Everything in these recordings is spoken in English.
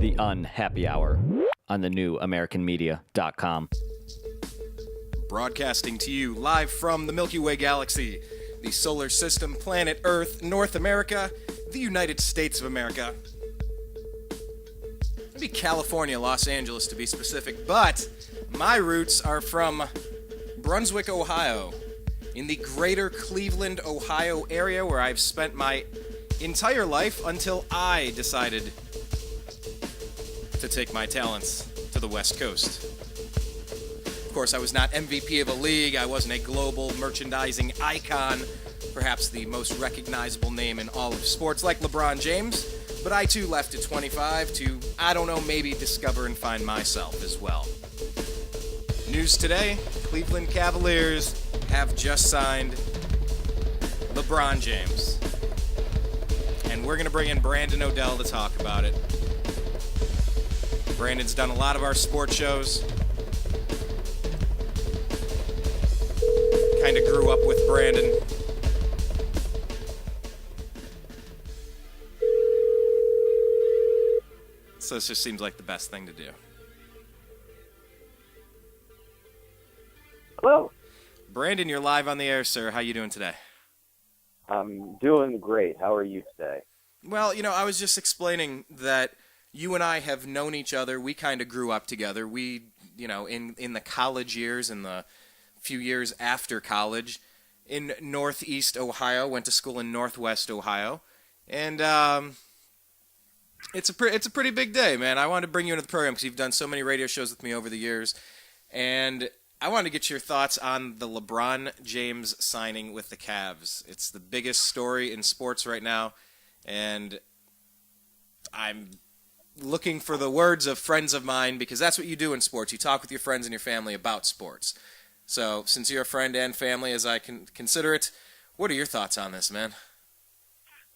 The Unhappy Hour on the new AmericanMedia.com. Broadcasting to you live from the Milky Way galaxy, the solar system, planet Earth, North America, the United States of America. Maybe California, Los Angeles to be specific, but my roots are from Brunswick, Ohio, in the greater Cleveland, Ohio area where I've spent my entire life until I decided to take my talents to the West Coast. Of course, I was not MVP of a league, I wasn't a global merchandising icon, perhaps the most recognizable name in all of sports like LeBron James, but I too left at 25 to, I don't know, maybe discover and find myself as well. News today, Cleveland Cavaliers have just signed LeBron James. And we're going to bring in Brandon Odell to talk about it. Brandon's done a lot of our sports shows. Kind of grew up with Brandon. So this just seems like the best thing to do. Hello. Brandon, you're live on the air, sir. How you doing today? I'm doing great. How are you today? Well, I was just explaining that you and I have known each other. We kind of grew up together. We, in the college years and the few years after college in Northeast Ohio, went to school in Northwest Ohio. And it's a pretty big day, man. I wanted to bring you into the program because you've done so many radio shows with me over the years. And I wanted to get your thoughts on the LeBron James signing with the Cavs. It's the biggest story in sports right now, and I'm looking for the words of friends of mine because that's what you do in sports. You talk with your friends and your family about sports. So since you're a friend and family, as I can consider it, what are your thoughts on this, man?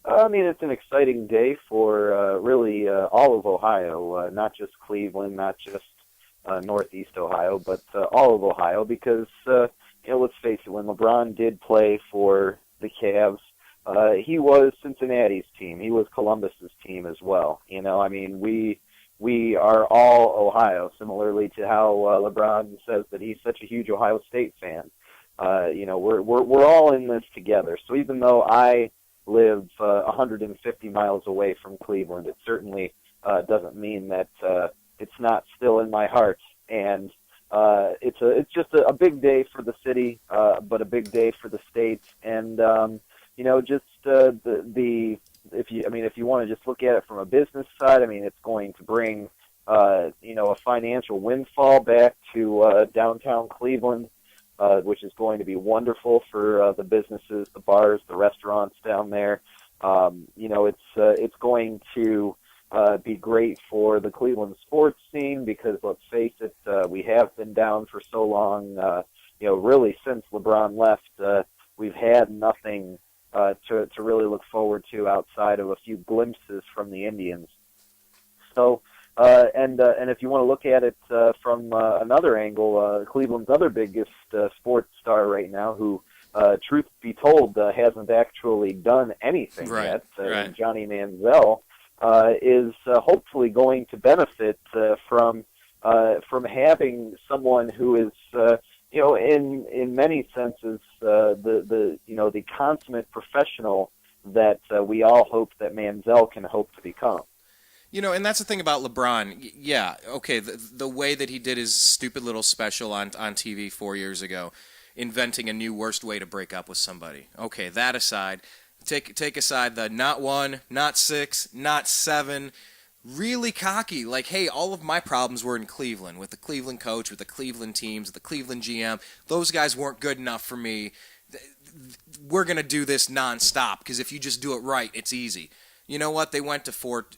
I mean, it's an exciting day for really all of Ohio, not just Cleveland, not just Northeast Ohio, but all of Ohio, because let's face it, when LeBron did play for the Cavs, he was Cincinnati's team. He was Columbus's team as well. I mean, we are all Ohio, similarly to how LeBron says that he's such a huge Ohio State fan. We're all in this together. So even though I live 150 miles away from Cleveland, it certainly doesn't mean that it's not still in my heart, and it's just a big day for the city, but a big day for the state, and if you want to just look at it from a business side, I mean, it's going to bring a financial windfall back to downtown Cleveland, which is going to be wonderful for the businesses, the bars, the restaurants down there. It's going to be great for the Cleveland sports scene because, let's face it, we have been down for so long. Really since LeBron left, we've had nothing to really look forward to outside of a few glimpses from the Indians. So, and if you want to look at it from another angle, Cleveland's other biggest sports star right now, who, truth be told, hasn't actually done anything yet, Johnny Manziel, is hopefully going to benefit from having someone who is, in many senses, the consummate professional that we all hope that Manziel can hope to become. And that's the thing about LeBron. Yeah, okay, the way that he did his stupid little special on TV 4 years ago, inventing a new worst way to break up with somebody. Okay, that aside. Take aside the not 1, not 6, not 7, really cocky, like, hey, all of my problems were in Cleveland, with the Cleveland coach, with the Cleveland teams, with the Cleveland GM. Those guys weren't good enough for me. We're going to do this nonstop, because if you just do it right, it's easy. You know what? They went to four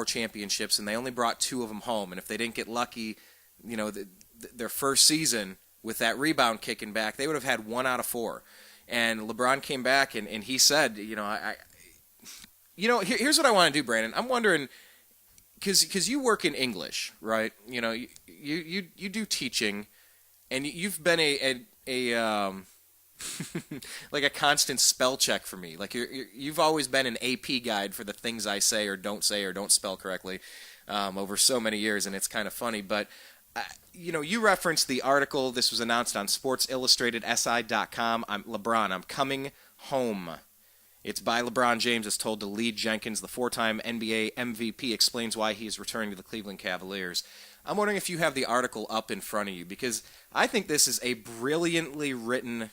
championships, and they only brought 2 of them home, and if they didn't get lucky, their first season with that rebound kicking back, they would have had 1 out of 4. And LeBron came back and he said, here's what I want to do, Brandon. I'm wondering, because you work in English, right? You do teaching, and you've been a Like a constant spell check for me. Like you've always been an AP guide for the things I say or don't spell correctly over so many years, and it's kind of funny. But you referenced the article. This was announced on SportsIllustratedSI.com. I'm coming home. It's by LeBron James, as told to Lee Jenkins, the four-time NBA MVP, explains why he is returning to the Cleveland Cavaliers. I'm wondering if you have the article up in front of you, because I think this is a brilliantly written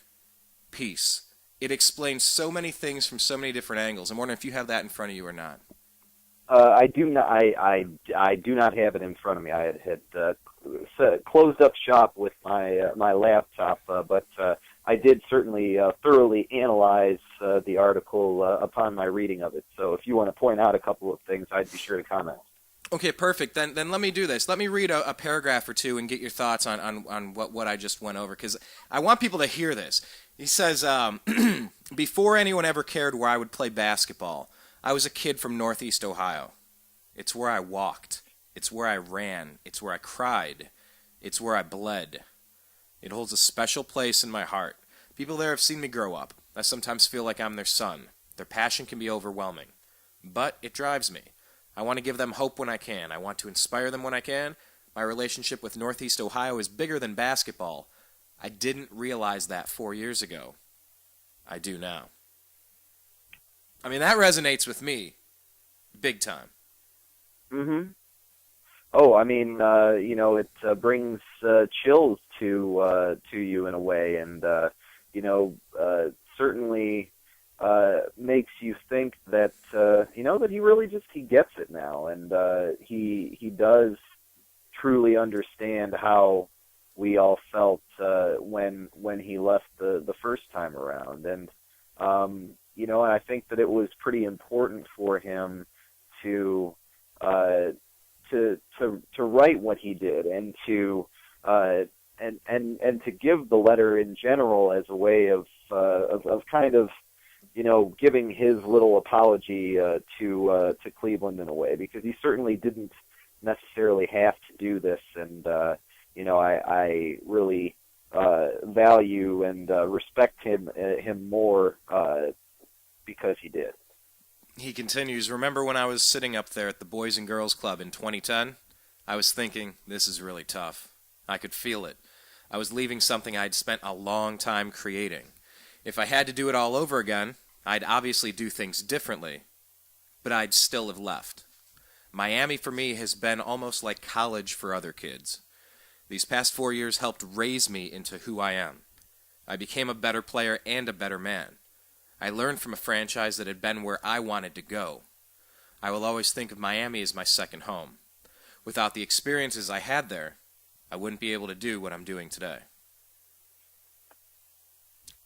piece. It explains so many things from so many different angles. I'm wondering if you have that in front of you or not. I do not. I do not have it in front of me. I had closed up shop with my laptop, but I did certainly thoroughly analyze the article upon my reading of it. So if you want to point out a couple of things, I'd be sure to comment. Okay, perfect. Then let me do this. Let me read a paragraph or two and get your thoughts on what I just went over, because I want people to hear this. He says, before anyone ever cared where I would play basketball, I was a kid from Northeast Ohio. It's where I walked. It's where I ran. It's where I cried. It's where I bled. It holds a special place in my heart. People there have seen me grow up. I sometimes feel like I'm their son. Their passion can be overwhelming, but it drives me. I want to give them hope when I can. I want to inspire them when I can. My relationship with Northeast Ohio is bigger than basketball. I didn't realize that 4 years ago. I do now. I mean, that resonates with me big time. Mm-hmm. Oh, I mean, it brings chills to you in a way, and certainly makes you think that that he really he gets it now, and he does truly understand how we all felt when he left the first time around, and and I think that it was pretty important for him to write what he did, and to and to give the letter in general as a way of kind of giving his little apology to Cleveland in a way, because he certainly didn't necessarily have to do this, and I really value and respect him more because he did. He continues, remember when I was sitting up there at the Boys and Girls Club in 2010? I was thinking, this is really tough. I could feel it. I was leaving something I'd spent a long time creating. If I had to do it all over again, I'd obviously do things differently, but I'd still have left. Miami for me has been almost like college for other kids. These past 4 years helped raise me into who I am. I became a better player and a better man. I learned from a franchise that had been where I wanted to go. I will always think of Miami as my second home. Without the experiences I had there, I wouldn't be able to do what I'm doing today.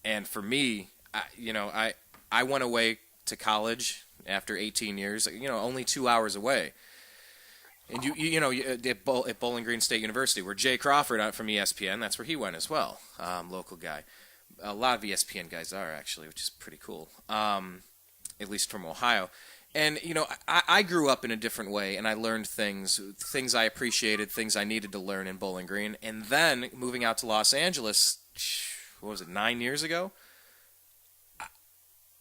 And for me, I went away to college after 18 years, only 2 hours away. And at Bowling Green State University, where Jay Crawford from ESPN, that's where he went as well, local guy. A lot of ESPN guys are, actually, which is pretty cool, at least from Ohio. And, I grew up in a different way, and I learned things I appreciated, things I needed to learn in Bowling Green. And then, moving out to Los Angeles, 9 years ago?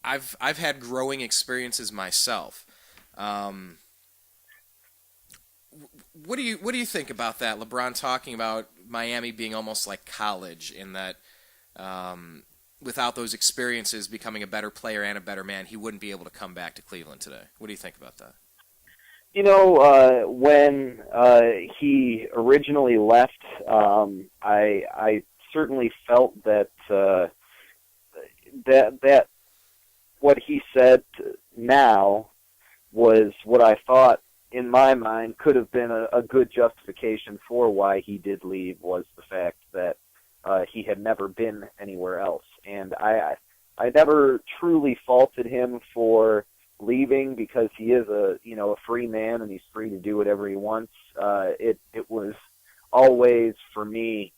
I've had growing experiences myself. What do you think about that? LeBron talking about Miami being almost like college, in that without those experiences, becoming a better player and a better man, he wouldn't be able to come back to Cleveland today. What do you think about that? When he originally left, I certainly felt that that what he said now was what I thought, in my mind, could have been a good justification for why he did leave, was the fact that he had never been anywhere else. And I never truly faulted him for leaving, because he is a free man and he's free to do whatever he wants. It was always, for me,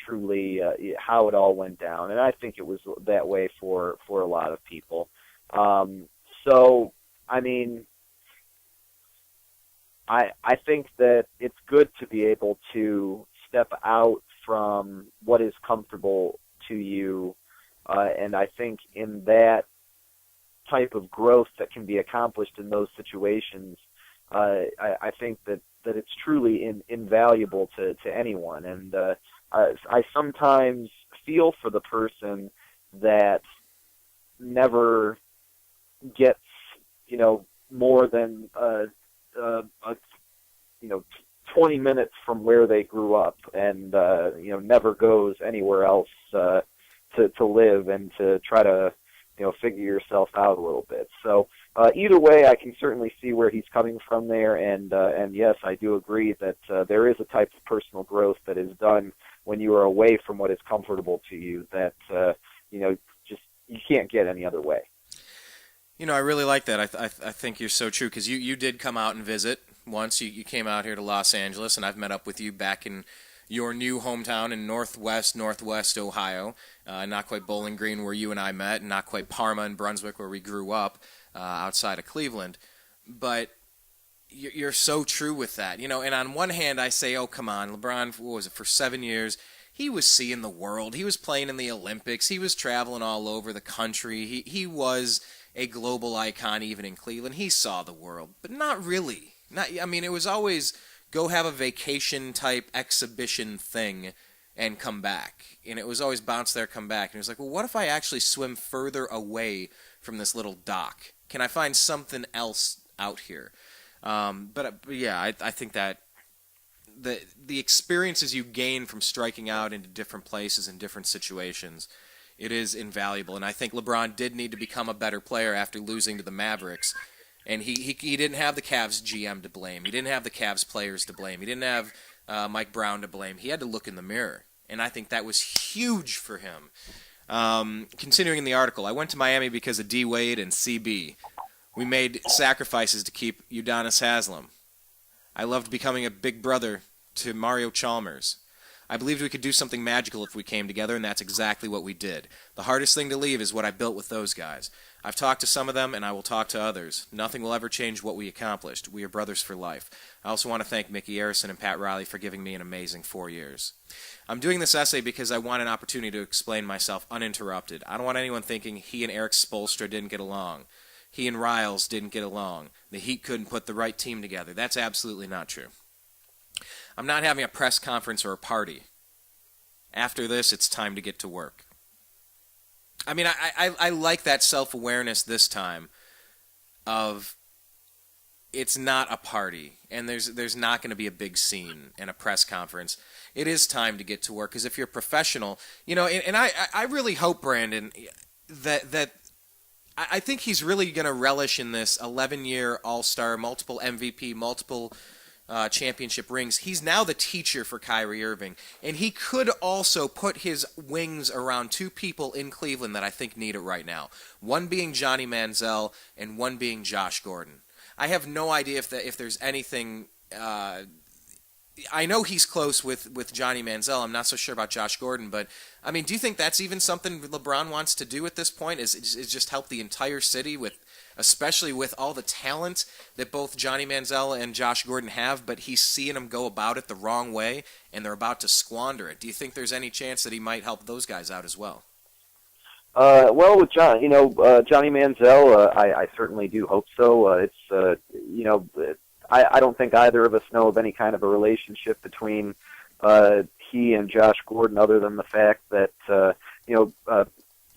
truly how it all went down, and I think it was that way for a lot of people. So, I mean, I think that it's good to be able to step out from what is comfortable to you And I think in that type of growth that can be accomplished in those situations, I think that it's truly invaluable to anyone. And I sometimes feel for the person that never gets, more than 20 minutes from where they grew up, and never goes anywhere else to live and to try to figure yourself out a little bit. So either way, I can certainly see where he's coming from there, and yes, I do agree that there is a type of personal growth that is done when you are away from what is comfortable to you that just you can't get any other way. I really like that. I think you're so true, because you did come out and visit once. You came out here to Los Angeles, and I've met up with you back in your new hometown in northwest Ohio, not quite Bowling Green where you and I met, and not quite Parma and Brunswick where we grew up outside of Cleveland. But you're so true with that. And on one hand I say, oh, come on, LeBron, what was it, for 7 years, he was seeing the world. He was playing in the Olympics. He was traveling all over the country. He was a global icon even in Cleveland. He saw the world, but not really. It was always go have a vacation type exhibition thing and come back. And it was always bounce there, come back. And he was like, well, what if I actually swim further away from this little dock? Can I find something else out here? But yeah, I think that the experiences you gain from striking out into different places and different situations, it is invaluable. And I think LeBron did need to become a better player after losing to the Mavericks. And he didn't have the Cavs GM to blame. He didn't have the Cavs players to blame. He didn't have Mike Brown to blame. He had to look in the mirror. And I think that was huge for him. Continuing in the article, I went to Miami because of D. Wade and CB. We made sacrifices to keep Udonis Haslem. I loved becoming a big brother to Mario Chalmers. I believed we could do something magical if we came together, and that's exactly what we did. The hardest thing to leave is what I built with those guys. I've talked to some of them, and I will talk to others. Nothing will ever change what we accomplished. We are brothers for life. I also want to thank Mickey Arison and Pat Riley for giving me an amazing 4 years. I'm doing this essay because I want an opportunity to explain myself uninterrupted. I don't want anyone thinking he and Eric Spoelstra didn't get along. He and Riles didn't get along. The Heat couldn't put the right team together. That's absolutely not true. I'm not having a press conference or a party. After this, it's time to get to work. I like that self-awareness this time of it's not a party, and there's not going to be a big scene and a press conference. It is time to get to work, because if you're professional, and I really hope, Brandon, that I think he's really going to relish in this 11-year All-Star, multiple MVP, multiple championship rings. He's now the teacher for Kyrie Irving, and he could also put his wings around two people in Cleveland that I think need it right now. One being Johnny Manziel, and one being Josh Gordon. I have no idea if there's anything. I know he's close with Johnny Manziel. I'm not so sure about Josh Gordon, but do you think that's even something LeBron wants to do at this point? Is just help the entire city especially with all the talent that both Johnny Manziel and Josh Gordon have, but he's seeing them go about it the wrong way, and they're about to squander it. Do you think there's any chance that he might help those guys out as well? Well, with Johnny Manziel, I certainly do hope so. I don't think either of us know of any kind of a relationship between he and Josh Gordon, other than the fact that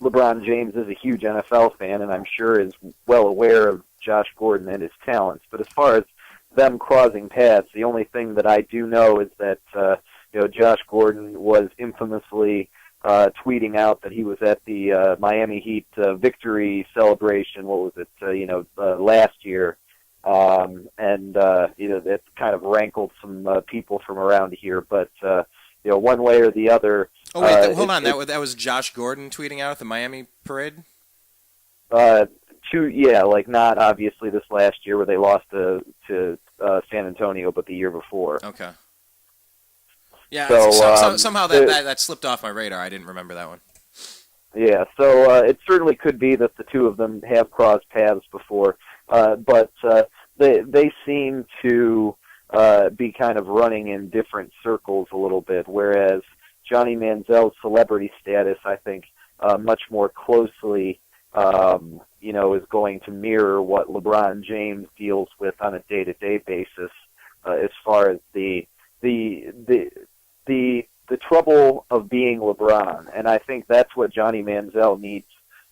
LeBron James is a huge NFL fan, and I'm sure is well aware of Josh Gordon and his talents. But as far as them crossing paths, the only thing that I do know is that Josh Gordon was infamously tweeting out that he was at the Miami Heat victory celebration. What was it? Last year, and that kind of rankled some people from around here. But one way or the other. Oh wait, hold on. That was Josh Gordon tweeting out at the Miami parade. Not obviously this last year where they lost to San Antonio, but the year before. Okay. Yeah. So somehow that slipped off my radar. I didn't remember that one. Yeah. So it certainly could be that the two of them have crossed paths before, but they seem to be kind of running in different circles a little bit, whereas Johnny Manziel's celebrity status, I think, much more closely, is going to mirror what LeBron James deals with on a day-to-day basis, as far as the trouble of being LeBron. And I think that's what Johnny Manziel needs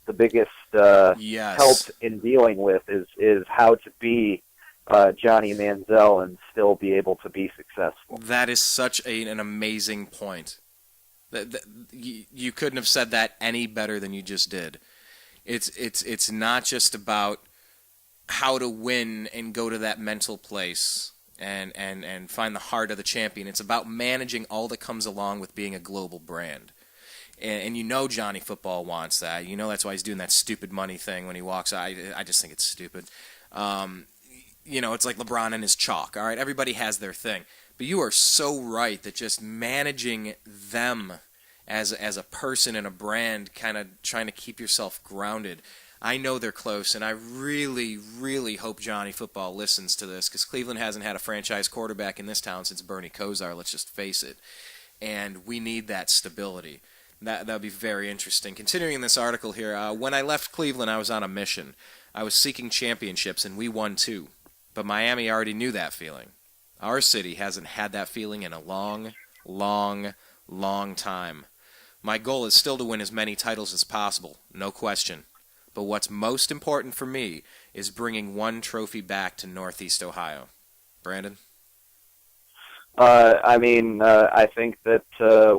the biggest help in dealing with is how to be Johnny Manziel and still be able to be successful. That is such an amazing point. You couldn't have said that any better than you just did. It's not just about how to win and go to that mental place and find the heart of the champion. It's about managing all that comes along with being a global brand. And Johnny Football wants that. That's why he's doing that stupid money thing when he walks out. I just think it's stupid. It's like LeBron and his chalk. All right, everybody has their thing. But you are so right that just managing them as a person and a brand, kind of trying to keep yourself grounded. I know they're close, and I really, really hope Johnny Football listens to this, because Cleveland hasn't had a franchise quarterback in this town since Bernie Kosar, let's just face it. And we need that stability. That would be very interesting. Continuing this article here, when I left Cleveland, I was on a mission. I was seeking championships, and we won 2. But Miami already knew that feeling. Our city hasn't had that feeling in a long, long, long time. My goal is still to win as many titles as possible, no question. But what's most important for me is bringing one trophy back to Northeast Ohio. Brandon? I think that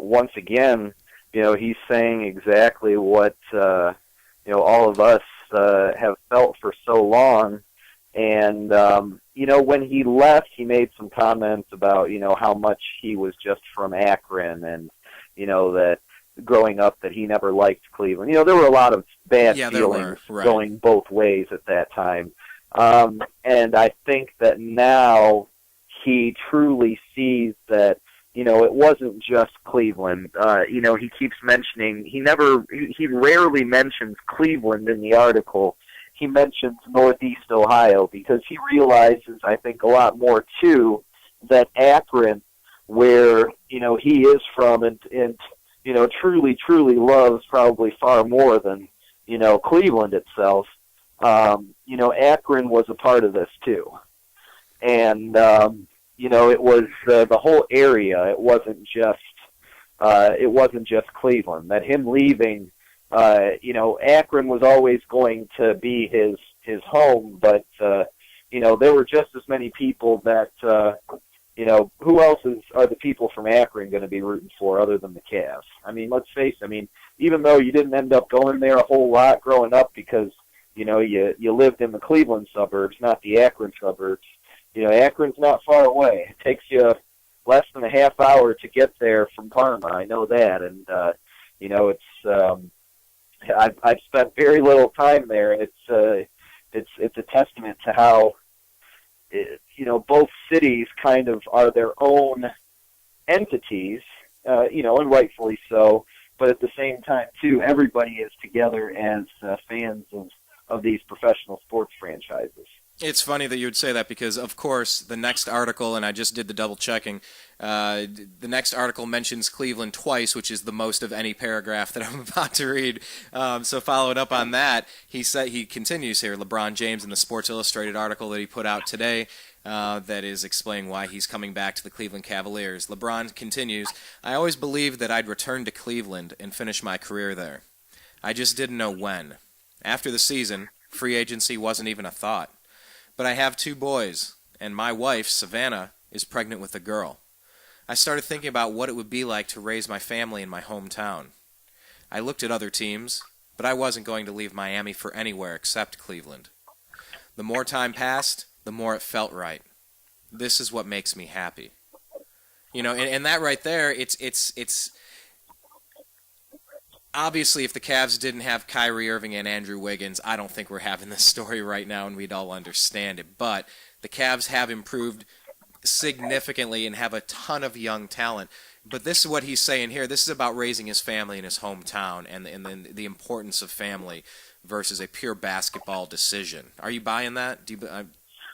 once again, he's saying exactly what all of us have felt for so long. And when he left, he made some comments about how much he was just from Akron, and that growing up that he never liked Cleveland. There were a lot of bad feelings going both ways at that time. And I think that now he truly sees that, it wasn't just Cleveland. He keeps mentioning, he rarely mentions Cleveland in the article. He mentions Northeast Ohio because he realizes, I think, a lot more too, that Akron, where, he is from and truly, truly loves probably far more than, Cleveland itself, Akron was a part of this too. And, it was the whole area. It wasn't just Cleveland. That him leaving, Akron was always going to be his home, but, there were just as many people that, who else are the people from Akron going to be rooting for other than the Cavs? Let's face it. Even though you didn't end up going there a whole lot growing up because, you lived in the Cleveland suburbs, not the Akron suburbs, Akron's not far away. It takes you less than a half hour to get there from Parma. I know that. And, I've spent very little time there, and it's a testament to how, both cities kind of are their own entities, and rightfully so. But at the same time, too, everybody is together as fans of these professional sports franchises. It's funny that you would say that because, of course, the next article, and I just did the double checking, the next article mentions Cleveland twice, which is the most of any paragraph that I'm about to read. So following up on that, he continues here, LeBron James in the Sports Illustrated article that he put out today that is explaining why he's coming back to the Cleveland Cavaliers. LeBron continues, I always believed that I'd return to Cleveland and finish my career there. I just didn't know when. After the season, free agency wasn't even a thought. But I have 2 boys, and my wife, Savannah, is pregnant with a girl. I started thinking about what it would be like to raise my family in my hometown. I looked at other teams, but I wasn't going to leave Miami for anywhere except Cleveland. The more time passed, the more it felt right. This is what makes me happy. And that right there, it's obviously, if the Cavs didn't have Kyrie Irving and Andrew Wiggins, I don't think we're having this story right now and we'd all understand it. But the Cavs have improved significantly and have a ton of young talent. But this is what he's saying here. This is about raising his family in his hometown and the importance of family versus a pure basketball decision. Are you buying that?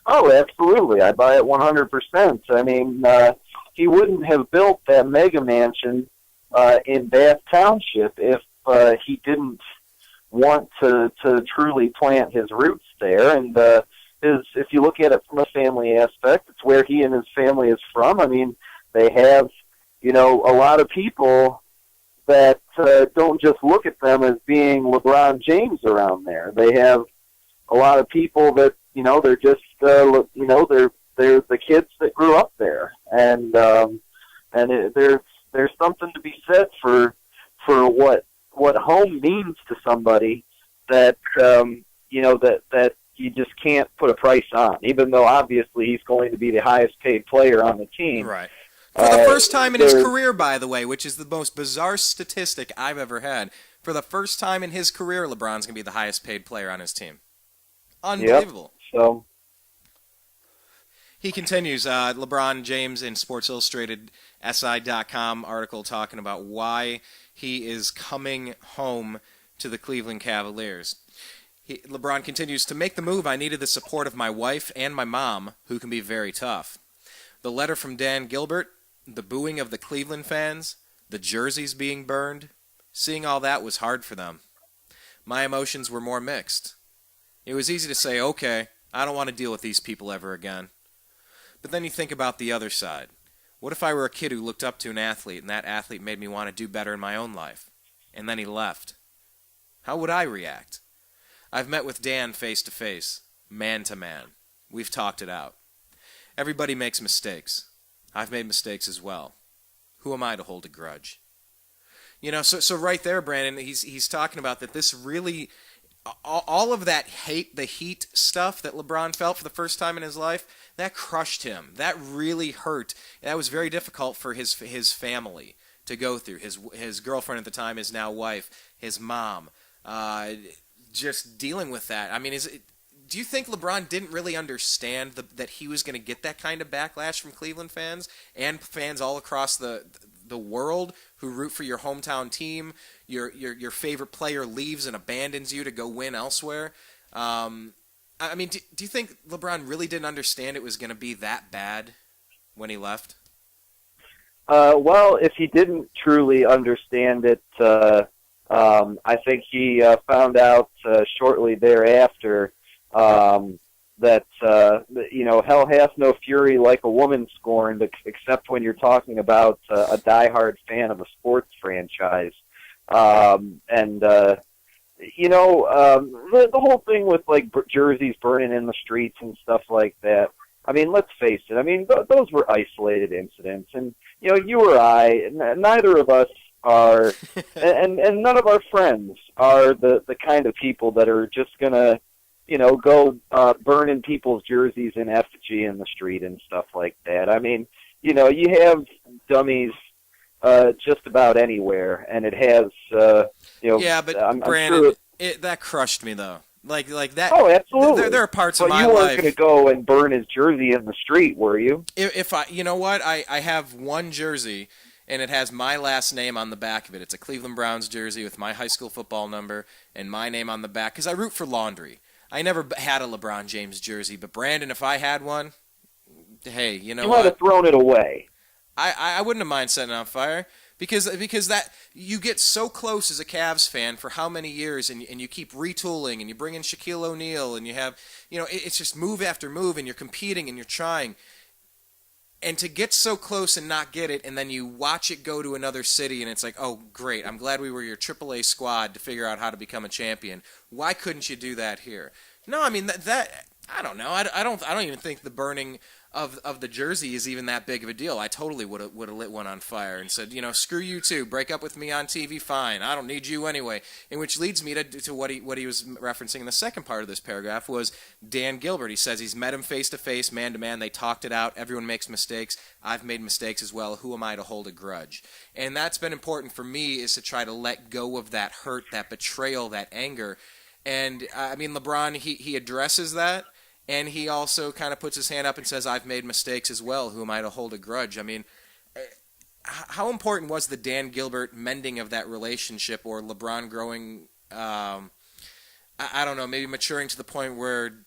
Oh, absolutely. I buy it 100%. He wouldn't have built that mega mansion in Bath Township if he didn't want to truly plant his roots there. And if you look at it from a family aspect, it's where he and his family is from. I mean, they have, a lot of people that don't just look at them as being LeBron James around there. They have a lot of people that, they're just, they're the kids that grew up there. And there's something to be said for what home means to somebody that, that you just can't put a price on, even though obviously he's going to be the highest paid player on the team. Right. For the first time in his career, by the way, which is the most bizarre statistic I've ever had, for the first time in his career, LeBron's going to be the highest paid player on his team. Unbelievable. Yep. So he continues, LeBron James in Sports Illustrated SI.com article talking about why he is coming home to the Cleveland Cavaliers. LeBron continues, to make the move, I needed the support of my wife and my mom, who can be very tough. The letter from Dan Gilbert, the booing of the Cleveland fans, the jerseys being burned, seeing all that was hard for them. My emotions were more mixed. It was easy to say, okay, I don't want to deal with these people ever again. But then you think about the other side. What if I were a kid who looked up to an athlete and that athlete made me want to do better in my own life? And then he left. How would I react? I've met with Dan face to face, man to man. We've talked it out. Everybody makes mistakes. I've made mistakes as well. Who am I to hold a grudge? So right there, Brandon, he's talking about that this really, all of that the heat stuff that LeBron felt for the first time in his life, that crushed him. That really hurt. That was very difficult for his family to go through. His girlfriend at the time, his now wife, his mom, just dealing with that. I mean, do you think LeBron didn't really understand that he was going to get that kind of backlash from Cleveland fans and fans all across the world who root for your hometown team? Your favorite player leaves and abandons you to go win elsewhere. I mean, do you think LeBron really didn't understand it was going to be that bad when he left? Well, if he didn't truly understand it, I think he found out shortly thereafter that hell hath no fury like a woman scorned, except when you're talking about a diehard fan of a sports franchise. The whole thing with like jerseys burning in the streets and stuff like that. I mean, let's face it. I mean, those were isolated incidents, and you or I, neither of us are, and none of our friends are the kind of people that are just gonna, go burning people's jerseys in effigy in the street and stuff like that. I mean, you have dummies just about anywhere, and it has, Yeah, but Brandon, that crushed me though. Like that. Oh, absolutely. There are parts of my life. But you weren't going to go and burn his jersey in the street, were you? If I, I have one jersey, and it has my last name on the back of it. It's a Cleveland Browns jersey with my high school football number and my name on the back, because I root for laundry. I never had a LeBron James jersey, but Brandon, if I had one, hey, you might have thrown it away. I wouldn't have mind setting it on fire. Because that you get so close as a Cavs fan for how many years, and you keep retooling, and you bring in Shaquille O'Neal, and you have, it's just move after move, and you're competing, and you're trying. And to get so close and not get it, and then you watch it go to another city, and it's like, oh, great, I'm glad we were your AAA squad to figure out how to become a champion. Why couldn't you do that here? No, I mean, that I don't know. I don't even think the burning of the jersey is even that big of a deal. I totally would have lit one on fire and said, screw you too. Break up with me on TV, fine. I don't need you anyway. And which leads me to what he was referencing in the second part of this paragraph was Dan Gilbert. He says he's met him face to face, man to man. They talked it out. Everyone makes mistakes. I've made mistakes as well. Who am I to hold a grudge? And that's been important for me, is to try to let go of that hurt, that betrayal, that anger. And I mean, LeBron, he addresses that. And he also kind of puts his hand up and says, I've made mistakes as well. Who am I to hold a grudge? I mean, how important was the Dan Gilbert mending of that relationship, or LeBron growing, I don't know, maybe maturing to the point where,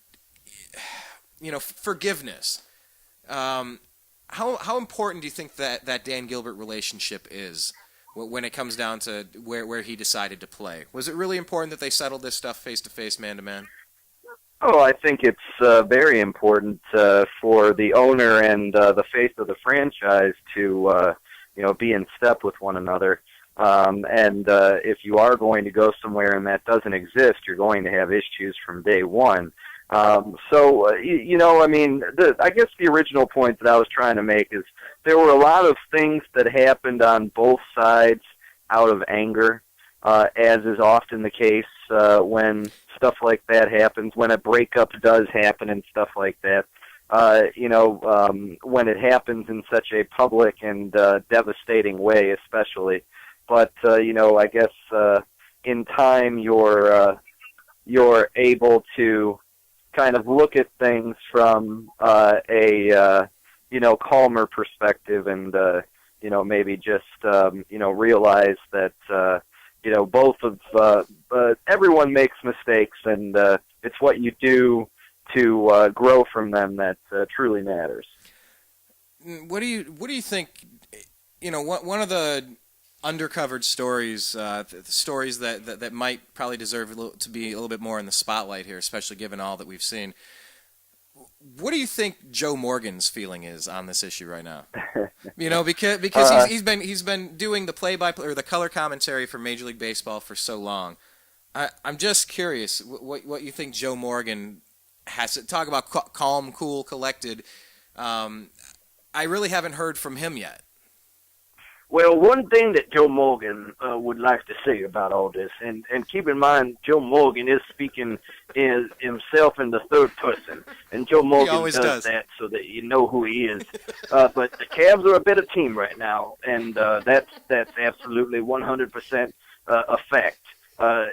forgiveness. How important do you think that Dan Gilbert relationship is when it comes down to where he decided to play? Was it really important that they settled this stuff face-to-face, man-to-man? Oh, I think it's very important for the owner and the face of the franchise to be in step with one another. And if you are going to go somewhere and that doesn't exist, you're going to have issues from day one. I guess the original point that I was trying to make is there were a lot of things that happened on both sides out of anger, as is often the case when stuff like that happens, when a breakup does happen and stuff like that. When it happens in such a public and devastating way, especially. But I guess in time you're able to kind of look at things from a calmer perspective, and maybe just realize that both of everyone makes mistakes, and it's what you do to grow from them that truly matters. What do you think? One of the undercovered stories, stories that might probably deserve to be a little bit more in the spotlight here, especially given all that we've seen. What do you think Joe Morgan's feeling is on this issue right now? Because he's been doing the play-by-play or the color commentary for Major League Baseball for so long. I'm just curious what you think Joe Morgan has to talk about. Calm, cool, collected. I really haven't heard from him yet. Well, one thing that Joe Morgan would like to say about all this, and keep in mind, Joe Morgan is speaking himself in the third person, and Joe Morgan does that so that you know who he is. But the Cavs are a better team right now, and that's absolutely 100% a fact.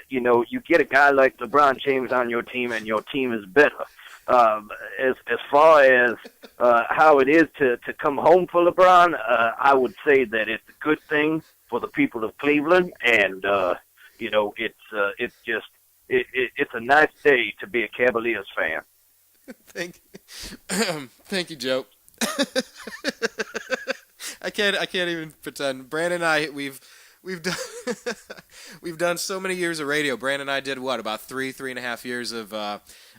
You get a guy like LeBron James on your team, and your team is better. As far as how it is to come home for LeBron, I would say that it's a good thing for the people of Cleveland, and it's a nice day to be a Cavaliers fan. Thank you, Joe. I can't even pretend. Brandon and I we've done we've done so many years of radio. Brandon and I did about 3.5 years of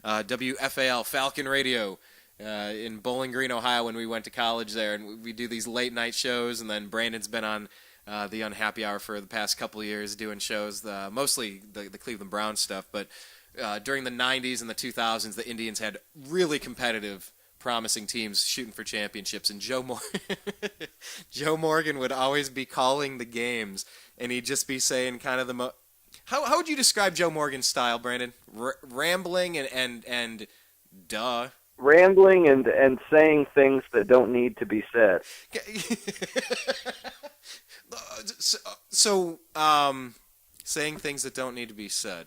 WFAL Falcon Radio in Bowling Green, Ohio, when we went to college there, and we do these late night shows. And then Brandon's been on the Unhappy Hour for the past couple of years, doing shows, mostly the Cleveland Browns stuff. But during the 90s and the 2000s, the Indians had really competitive, promising teams shooting for championships, and Joe Morgan would always be calling the games, and he'd just be saying kind of the How would you describe Joe Morgan's style, Brandon? Rambling and duh. Rambling and saying things that don't need to be said. So, saying things that don't need to be said.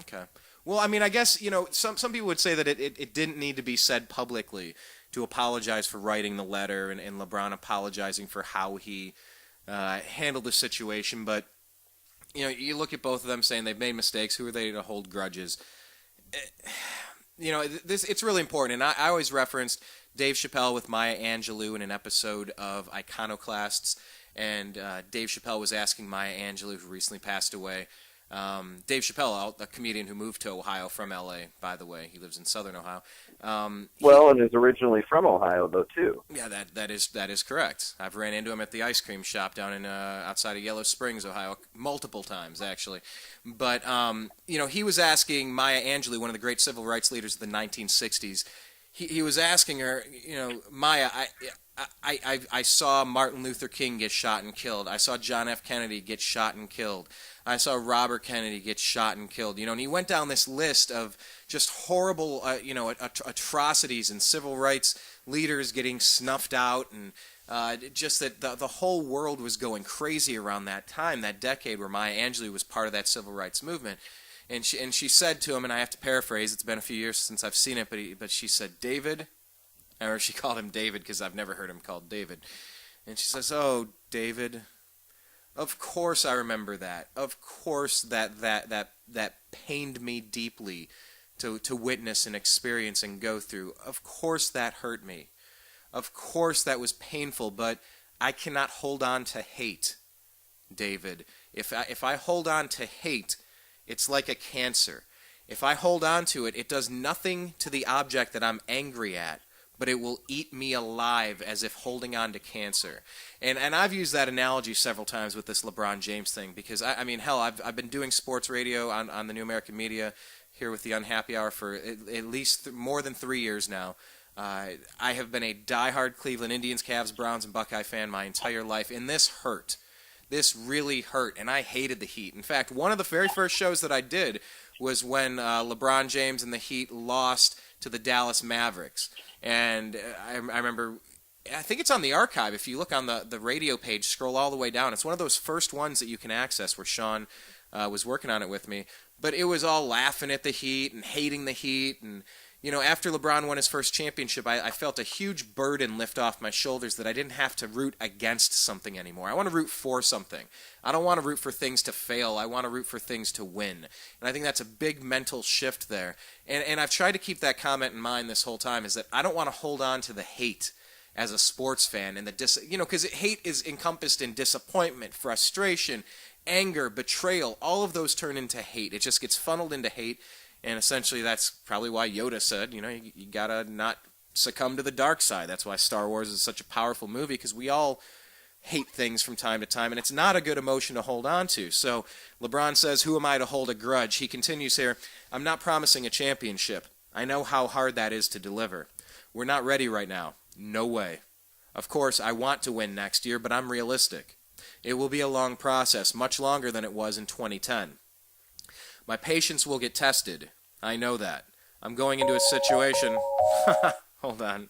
Okay. Well, I mean, I guess, some people would say that it didn't need to be said publicly to apologize for writing the letter and LeBron apologizing for how he handled the situation. But, you look at both of them saying they've made mistakes. Who are they to hold grudges? It's really important. And I always referenced Dave Chappelle with Maya Angelou in an episode of Iconoclasts. And Dave Chappelle was asking Maya Angelou, who recently passed away. Dave Chappelle, a comedian who moved to Ohio from L.A., by the way. He lives in southern Ohio. And is originally from Ohio, though, too. Yeah, that is correct. I've ran into him at the ice cream shop down in outside of Yellow Springs, Ohio, multiple times, actually. But, he was asking Maya Angelou, one of the great civil rights leaders of the 1960s, he was asking her, Maya, I saw Martin Luther King get shot and killed. I saw John F. Kennedy get shot and killed. I saw Robert Kennedy get shot and killed. And he went down this list of just horrible, atrocities and civil rights leaders getting snuffed out, and just that the whole world was going crazy around that time, that decade where Maya Angelou was part of that civil rights movement. And she said to him, and I have to paraphrase, it's been a few years since I've seen it, but she said, David, or she called him David because I've never heard him called David. And she says, oh, David, of course I remember that. Of course that pained me deeply to witness and experience and go through. Of course that hurt me. Of course that was painful, but I cannot hold on to hate. David. If I hold on to hate, it's like a cancer. If I hold on to it, it does nothing to the object that I'm angry at, but it will eat me alive as if holding on to cancer. And I've used that analogy several times with this LeBron James thing because, I mean, hell, I've been doing sports radio on the New American Media here with the Unhappy Hour for at least more than 3 years now. I have been a diehard Cleveland Indians, Cavs, Browns, and Buckeye fan my entire life, and this hurt. This really hurt, and I hated the Heat. In fact, one of the very first shows that I did was when LeBron James and the Heat lost to the Dallas Mavericks. And I remember, I think it's on the archive. If you look on the radio page, scroll all the way down. It's one of those first ones that you can access where Sean was working on it with me. But it was all laughing at the Heat and hating the Heat. And, you know, after LeBron won his first championship, I felt a huge burden lift off my shoulders that I didn't have to root against something anymore. I want to root for something. I don't want to root for things to fail. I want to root for things to win. And I think that's a big mental shift there. And I've tried to keep that comment in mind this whole time, is that I don't want to hold on to the hate as a sports fan, and because hate is encompassed in disappointment, frustration, anger, betrayal. All of those turn into hate. It just gets funneled into hate. And essentially that's probably why Yoda said, you gotta not succumb to the dark side. That's why Star Wars is such a powerful movie, because we all hate things from time to time, and it's not a good emotion to hold on to. So LeBron says, who am I to hold a grudge? He continues here, I'm not promising a championship. I know how hard that is to deliver. We're not ready right now. No way. Of course, I want to win next year, but I'm realistic. It will be a long process, much longer than it was in 2010. My patience will get tested. I know that. I'm going into a situation... Hold on.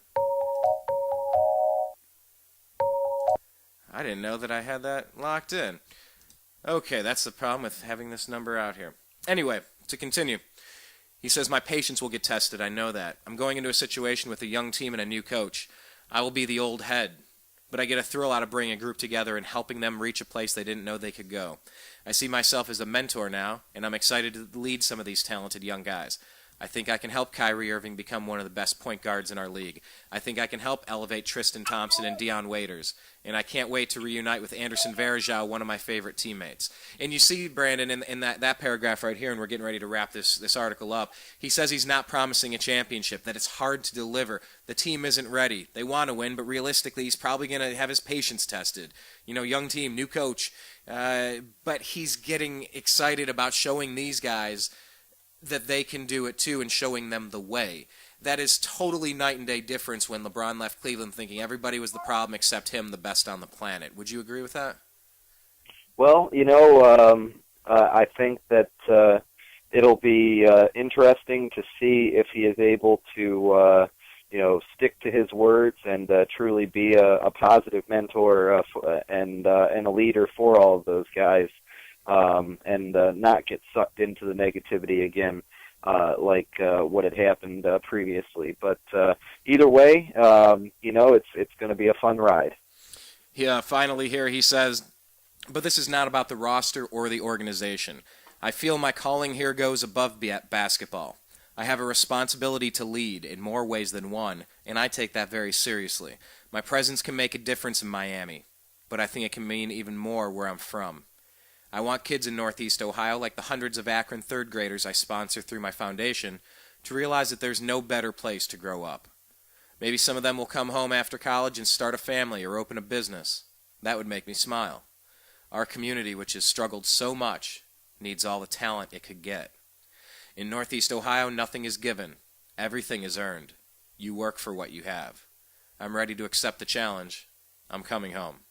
I didn't know that I had that locked in. Okay, that's the problem with having this number out here. Anyway, to continue. He says, my patience will get tested. I know that. I'm going into a situation with a young team and a new coach. I will be the old head. But I get a thrill out of bringing a group together and helping them reach a place they didn't know they could go. I see myself as a mentor now, and I'm excited to lead some of these talented young guys. I think I can help Kyrie Irving become one of the best point guards in our league. I think I can help elevate Tristan Thompson and Deion Waiters. And I can't wait to reunite with Anderson Varejao, one of my favorite teammates. And you see, Brandon, in that paragraph right here, and we're getting ready to wrap this article up, he says he's not promising a championship, that it's hard to deliver. The team isn't ready. They want to win, but realistically, he's probably going to have his patience tested. Young team, new coach. But he's getting excited about showing these guys that they can do it too and showing them the way. That is totally night and day difference when LeBron left Cleveland thinking everybody was the problem except him, the best on the planet. Would you agree with that? Well, I think that it'll be interesting to see if he is able to, stick to his words and truly be a positive mentor and a leader for all of those guys. And not get sucked into the negativity again, like what had happened previously. But either way, it's going to be a fun ride. Yeah, finally here he says, but this is not about the roster or the organization. I feel my calling here goes above basketball. I have a responsibility to lead in more ways than one, and I take that very seriously. My presence can make a difference in Miami, but I think it can mean even more where I'm from. I want kids in Northeast Ohio, like the hundreds of Akron third graders I sponsor through my foundation, to realize that there's no better place to grow up. Maybe some of them will come home after college and start a family or open a business. That would make me smile. Our community, which has struggled so much, needs all the talent it could get. In Northeast Ohio, nothing is given. Everything is earned. You work for what you have. I'm ready to accept the challenge. I'm coming home.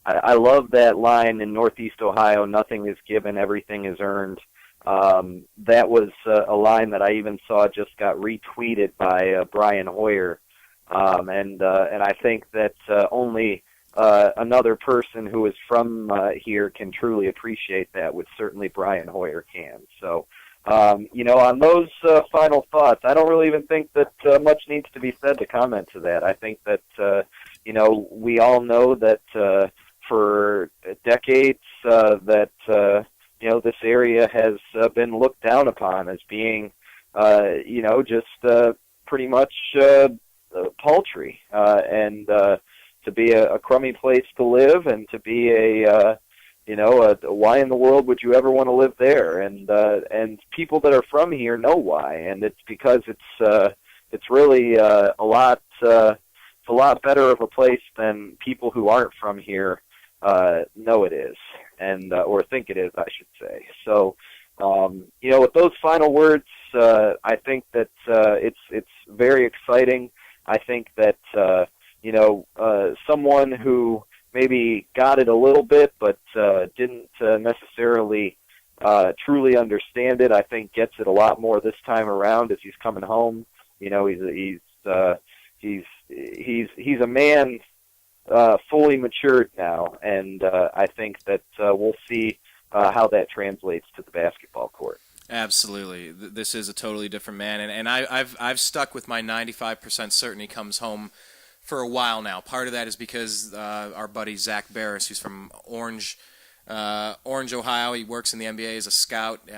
I love that line in Northeast Ohio, nothing is given, everything is earned. That was a line that I even saw just got retweeted by Brian Hoyer. And I think that only another person who is from here can truly appreciate that, which certainly Brian Hoyer can. So, on those final thoughts, I don't really even think that much needs to be said to comment to that. I think that, we all know that for decades that this area has been looked down upon as being just pretty much paltry, and be a crummy place to live, and to be why in the world would you ever want to live there? And people that are from here know why, and it's because it's really a lot better of a place than people who aren't from here know it is, and or think it is, I should say. So, with those final words, I think that it's very exciting. I think that someone who maybe got it a little bit, but didn't necessarily truly understand it, I think gets it a lot more this time around as he's coming home. He's a man fully matured now, and I think that we'll see how that translates to the basketball court. Absolutely, this is a totally different man, and I've stuck with my 95% certain he comes home for a while now. Part of that is because our buddy Zach Barris, who's from Orange, Ohio, he works in the NBA as a scout.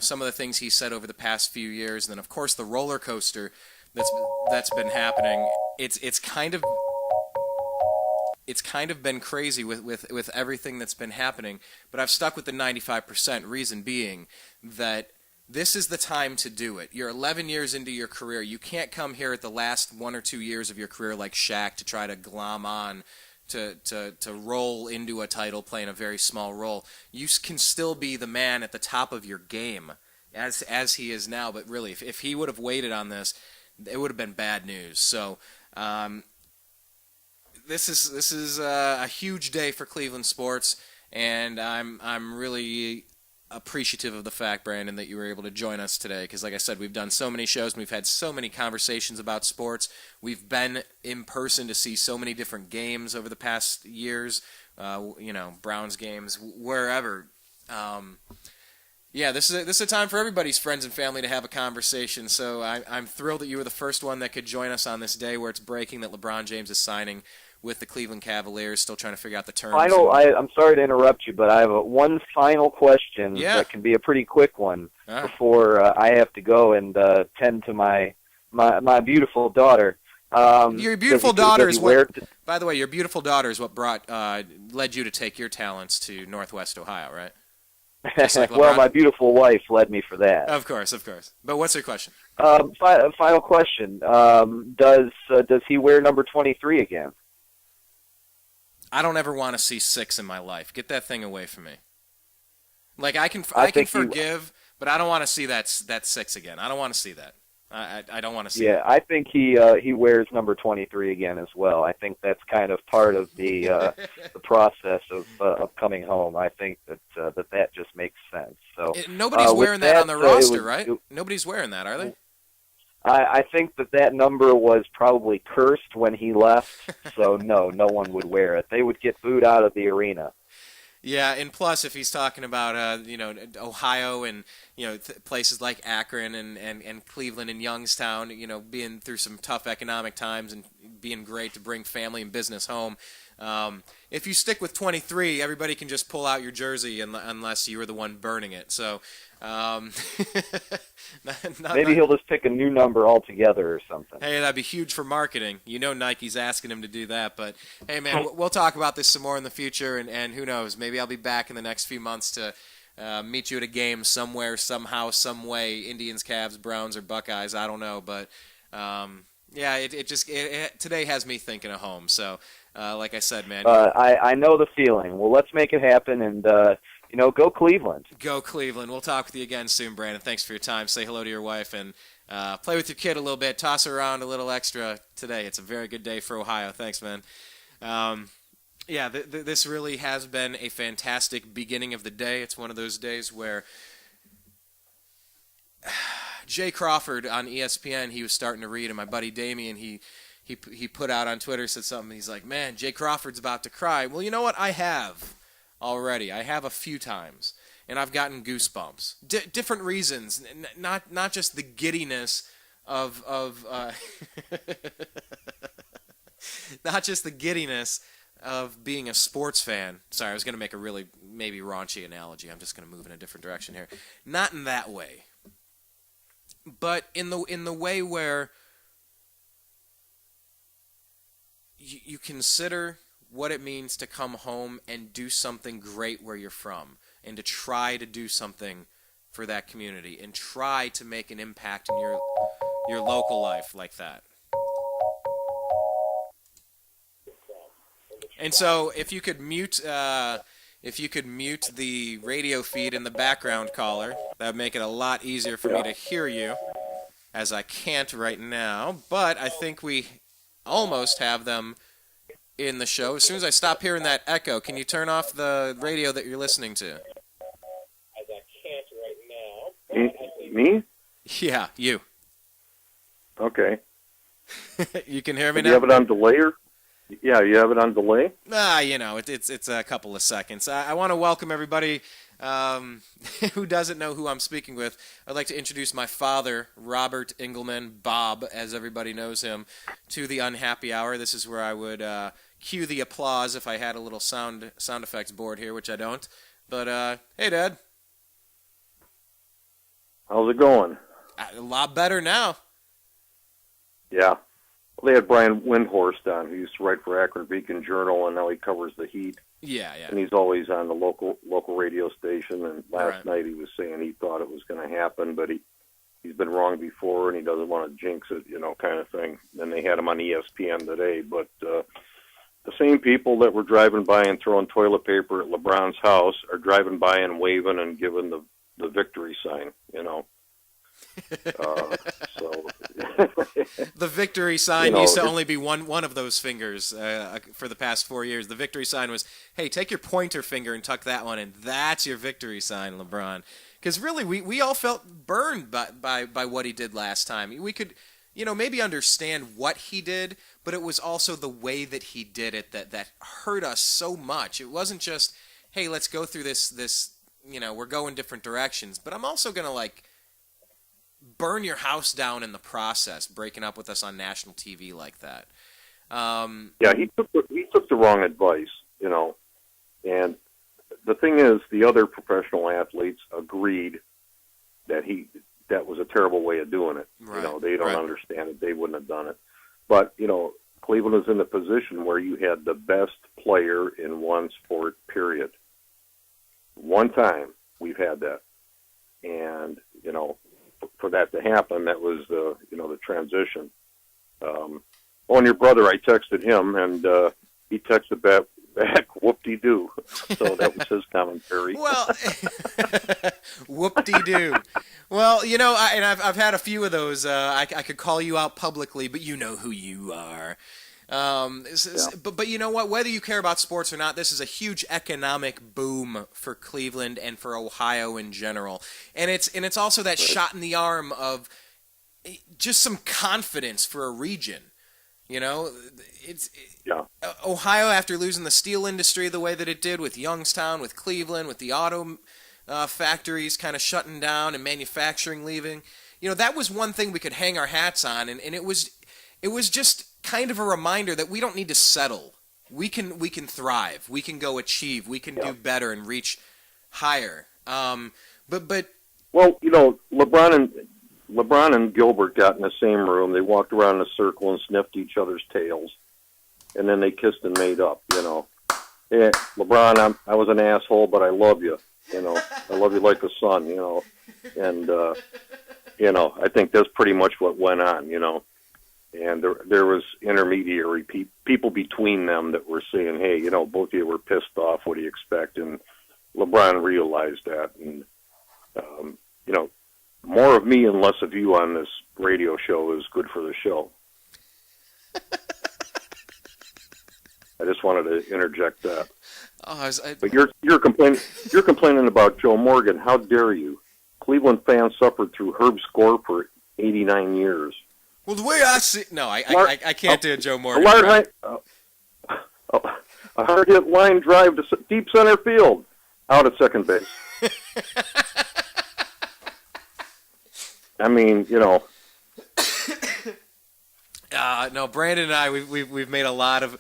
Some of the things he said over the past few years, and then of course the roller coaster that's been happening. It's kind of been crazy with everything that's been happening. But I've stuck with the 95%. Reason being that this is the time to do it. You're 11 years into your career. You can't come here at the last 1 or 2 years of your career like Shaq to try to glom on to roll into a title playing a very small role. You can still be the man at the top of your game as he is now. But really, if he would have waited on this, it would have been bad news. So this is a huge day for Cleveland sports, and I'm really appreciative of the fact, Brandon, that you were able to join us today, because like I said, we've done so many shows and we've had so many conversations about sports. We've been in person to see so many different games over the past years, Browns games, wherever. This is a time for everybody's friends and family to have a conversation, so I'm thrilled that you were the first one that could join us on this day where it's breaking that LeBron James is signing with the Cleveland Cavaliers, still trying to figure out the terms. I'm sorry to interrupt you, but I have one final question that can be a pretty quick one before I have to go and tend to my beautiful daughter. Your beautiful daughter is what. By the way, your beautiful daughter is what led you to take your talents to Northwest Ohio, right? Like well, my beautiful wife led me for that. Of course. But what's your question? Final question: does he wear number 23 again? I don't ever want to see 6 in my life. Get that thing away from me. Like I can forgive, but I don't want to see that 6 again. I don't want to see that. I don't want to see. Yeah, that. I think he wears number 23 again as well. I think that's kind of part of the the process of coming home. I think that just makes sense. So nobody's wearing that on the roster, right? Nobody's wearing that, are they? I think that number was probably cursed when he left, so no one would wear it. They would get booed out of the arena. Yeah, and plus, if he's talking about Ohio and places like Akron and Cleveland and Youngstown, being through some tough economic times and being great to bring family and business home. If you stick with 23, everybody can just pull out your jersey unless you were the one burning it. So maybe he'll just pick a new number altogether or something. Hey, that'd be huge for marketing. Nike's asking him to do that. But, hey, man, we'll talk about this some more in the future, and who knows, maybe I'll be back in the next few months to meet you at a game somewhere, somehow, some way, Indians, Cavs, Browns, or Buckeyes, I don't know. But, it today has me thinking of home. So, like I said, man. I know the feeling. Well, let's make it happen, and go Cleveland. Go Cleveland. We'll talk with you again soon, Brandon. Thanks for your time. Say hello to your wife and play with your kid a little bit. Toss her around a little extra today. It's a very good day for Ohio. Thanks, man. This really has been a fantastic beginning of the day. It's one of those days where Jay Crawford on ESPN, he was starting to read, and my buddy Damien, he put out on Twitter, said something. He's like, man, Jay Crawford's about to cry. Well, you know what? I have already. I have a few times, and I've gotten goosebumps. Different reasons, not just the giddiness of not just the giddiness of being a sports fan. Sorry, I was going to make a really maybe raunchy analogy. I'm just going to move in a different direction here. Not in that way, but in the way where you consider what it means to come home and do something great where you're from, and to try to do something for that community, and try to make an impact in your local life like that. And so, if you could mute the radio feed in the background, caller, that would make it a lot easier for me to hear you, as I can't right now. But I think we almost have them in the show. As soon as I stop hearing that echo, can you turn off the radio that you're listening to? As I can't right now. Me? Yeah, you. Okay. You can hear me Do now? you have it on delay? Yeah, you have it on delay? It's a couple of seconds. I want to welcome everybody who doesn't know who I'm speaking with. I'd like to introduce my father, Robert Engelman, Bob, as everybody knows him, to the Unhappy Hour. This is where I would cue the applause if I had a little sound effects board here, which I don't. But, hey, Dad. How's it going? A lot better now. Yeah. Well, they had Brian Windhorst on, who used to write for Akron Beacon Journal, and now he covers the Heat. Yeah. And he's always on the local radio station. And last night he was saying he thought it was going to happen, but he's been wrong before, and he doesn't want to jinx it, kind of thing. And they had him on ESPN today. But the same people that were driving by and throwing toilet paper at LeBron's house are driving by and waving and giving the victory sign, So the victory sign used to only be one of those fingers for the past 4 years. The victory sign was, hey, take your pointer finger and tuck that one in. That's your victory sign, LeBron. Because really, we all felt burned by what he did last time. We could, maybe understand what he did, but it was also the way that he did it that hurt us so much. It wasn't just, hey, let's go through this, we're going different directions. But I'm also going to, burn your house down in the process, breaking up with us on national TV like that. Yeah, he took the wrong advice, And the thing is, the other professional athletes agreed that was a terrible way of doing it. Right. They don't understand it. They wouldn't have done it. But, Cleveland is in a position where you had the best player in one sport, period. One time we've had that. And, for that to happen, that was the transition. And your brother, I texted him, and he texted back, whoop-de-doo. So that was his commentary. Well, whoop-de-doo. Well, I've had a few of those. I could call you out publicly, but you know who you are. But you know what? Whether you care about sports or not, this is a huge economic boom for Cleveland and for Ohio in general. And it's also that shot in the arm of just some confidence for a region. Ohio, after losing the steel industry the way that it did with Youngstown, with Cleveland, with the auto factories kind of shutting down and manufacturing leaving, that was one thing we could hang our hats on, and it was just kind of a reminder that we don't need to settle. We can thrive. We can go achieve. We can do better and reach higher. But well, LeBron and Gilbert got in the same room. They walked around in a circle and sniffed each other's tails, and then they kissed and made up. Yeah, LeBron, I was an asshole, but I love you. I love you like a son. And I think that's pretty much what went on. And there was intermediary people between them that were saying, hey, both of you were pissed off. What do you expect? And LeBron realized that. And, more of me and less of you on this radio show is good for the show. I just wanted to interject that. But you're complaining about Joe Morgan. How dare you? Cleveland fans suffered through Herb Score for 89 years. Well, the way I see... No, I can't do a Joe Morgan. A hard-hit line drive to deep center field. Out at second base. I mean, No, Brandon and I, we've made a lot of...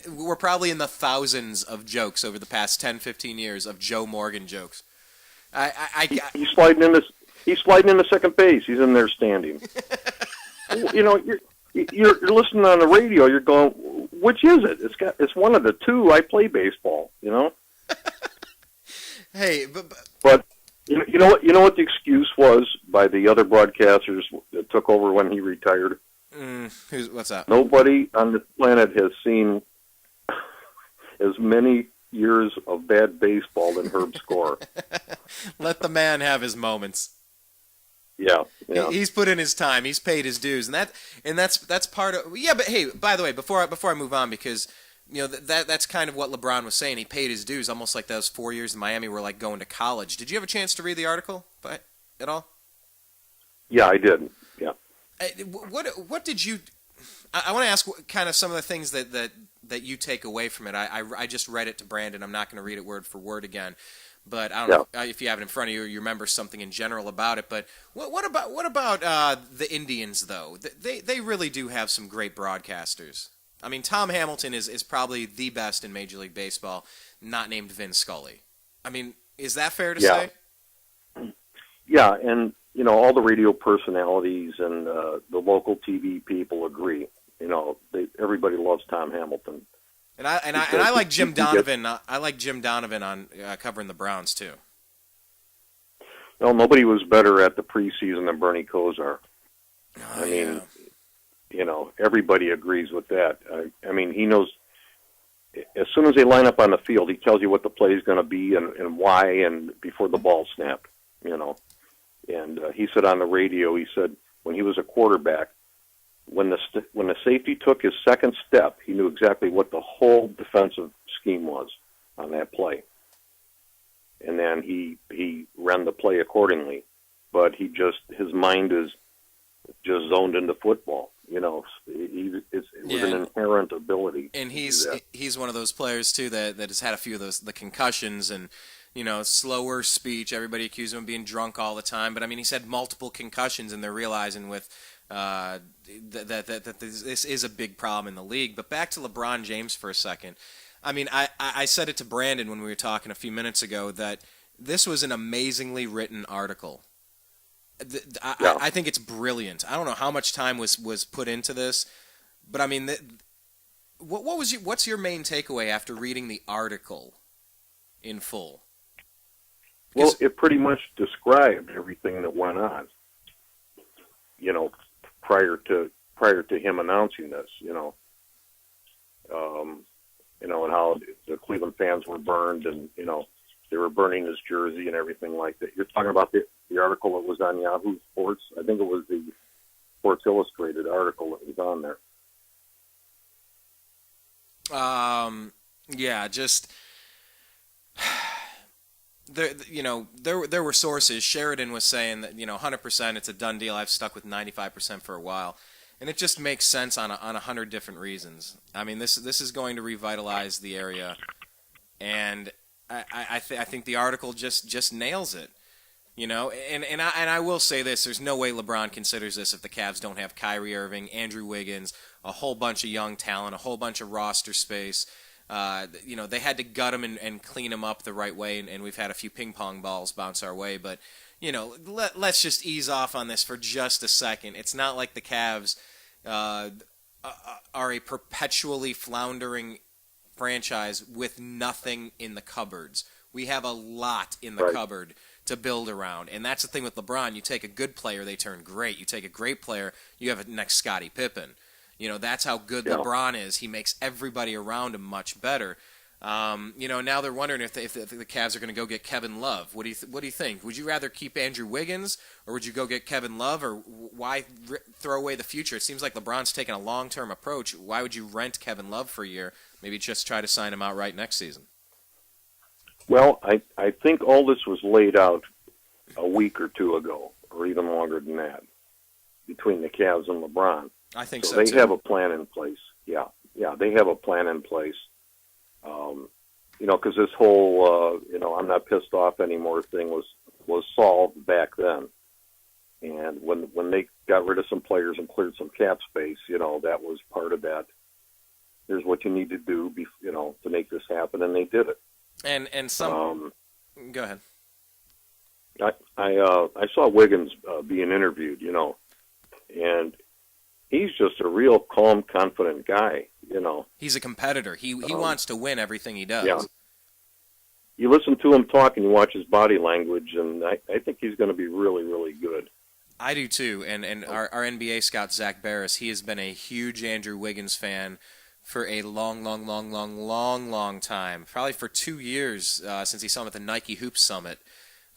we're probably in the thousands of jokes over the past 10, 15 years of Joe Morgan jokes. He's sliding into second base. He's in there standing. You're listening on the radio. You're going, which is it? It's one of the two. I play baseball, you know. Hey, but you know what the excuse was by the other broadcasters that took over when he retired? What's that? Nobody on this planet has seen as many years of bad baseball than Herb Score. Let the man have his moments. Yeah. He's put in his time. He's paid his dues, and that's part of. Yeah, but hey, by the way, before I move on, because that's kind of what LeBron was saying. He paid his dues, almost like those 4 years in Miami were like going to college. Did you have a chance to read the article at all? Yeah, I did. Yeah. What did you? I want to ask kind of some of the things that you take away from it. I just read it to Brandon. I'm not going to read it word for word again. But I don't know if you have it in front of you or you remember something in general about it. But what about the Indians, though? They really do have some great broadcasters. I mean, Tom Hamilton is probably the best in Major League Baseball, not named Vin Scully. I mean, is that fair to say? Yeah, and all the radio personalities and the local TV people agree. Everybody loves Tom Hamilton. And I like Jim Donovan. I like Jim Donovan on covering the Browns too. No, nobody was better at the preseason than Bernie Kosar. I mean, everybody agrees with that. I mean, he knows as soon as they line up on the field, he tells you what the play is going to be and why, and before the ball snapped. And he said on the radio, he said when he was a quarterback, when the safety took his second step, he knew exactly what the whole defensive scheme was on that play. And then he ran the play accordingly. But his mind is just zoned into football. It was an inherent ability. And he's one of those players too that has had a few of the concussions and slower speech. Everybody accused him of being drunk all the time, but I mean he's had multiple concussions, and they're realizing with that this is a big problem in the league. But back to LeBron James for a second. I mean, I said it to Brandon when we were talking a few minutes ago that this was an amazingly written article. I think it's brilliant. I don't know how much time was put into this, but I mean, what's your main takeaway after reading the article in full? Well, it pretty much described everything that went on. Prior to him announcing this, and how the Cleveland fans were burned, and they were burning his jersey and everything like that. You're talking about the article that was on Yahoo Sports. I think it was the Sports Illustrated article that was on there. Yeah, just there were sources. Sheridan was saying that 100% it's a done deal. I've stuck with 95% for a while, and it just makes sense on 100 different reasons. I mean, this is going to revitalize the area, and I think the article just nails it. And I will say this: there's no way LeBron considers this if the Cavs don't have Kyrie Irving, Andrew Wiggins, a whole bunch of young talent, a whole bunch of roster space. They had to gut him and clean him up the right way, and we've had a few ping pong balls bounce our way. But let's just ease off on this for just a second. It's not like the Cavs are a perpetually floundering franchise with nothing in the cupboards. We have a lot in the cupboard to build around, and that's the thing with LeBron. You take a good player, they turn great. You take a great player, you have a next Scottie Pippen. That's how good LeBron is. He makes everybody around him much better. Now they're wondering if the Cavs are going to go get Kevin Love. What do you think? Would you rather keep Andrew Wiggins, or would you go get Kevin Love, or why throw away the future? It seems like LeBron's taking a long-term approach. Why would you rent Kevin Love for a year? Maybe just try to sign him outright next season. Well, I think all this was laid out a week or two ago, or even longer than that, between the Cavs and LeBron. I think so they too. have a plan in place. Yeah, they have a plan in place. Because this whole, I'm not pissed off anymore thing was solved back then. And when they got rid of some players and cleared some cap space, that was part of that. Here's what you need to do, to make this happen, and they did it. And some. Go ahead. I saw Wiggins being interviewed, and he's just a real calm, confident guy. you know. He's a competitor. He wants to win everything he does. Yeah. You listen to him talk and you watch his body language, and I think he's going to be really, really good. I do too. And our NBA scout, Zach Barris, he has been a huge Andrew Wiggins fan for a long time. Probably for 2 years since he saw him at the Nike Hoops Summit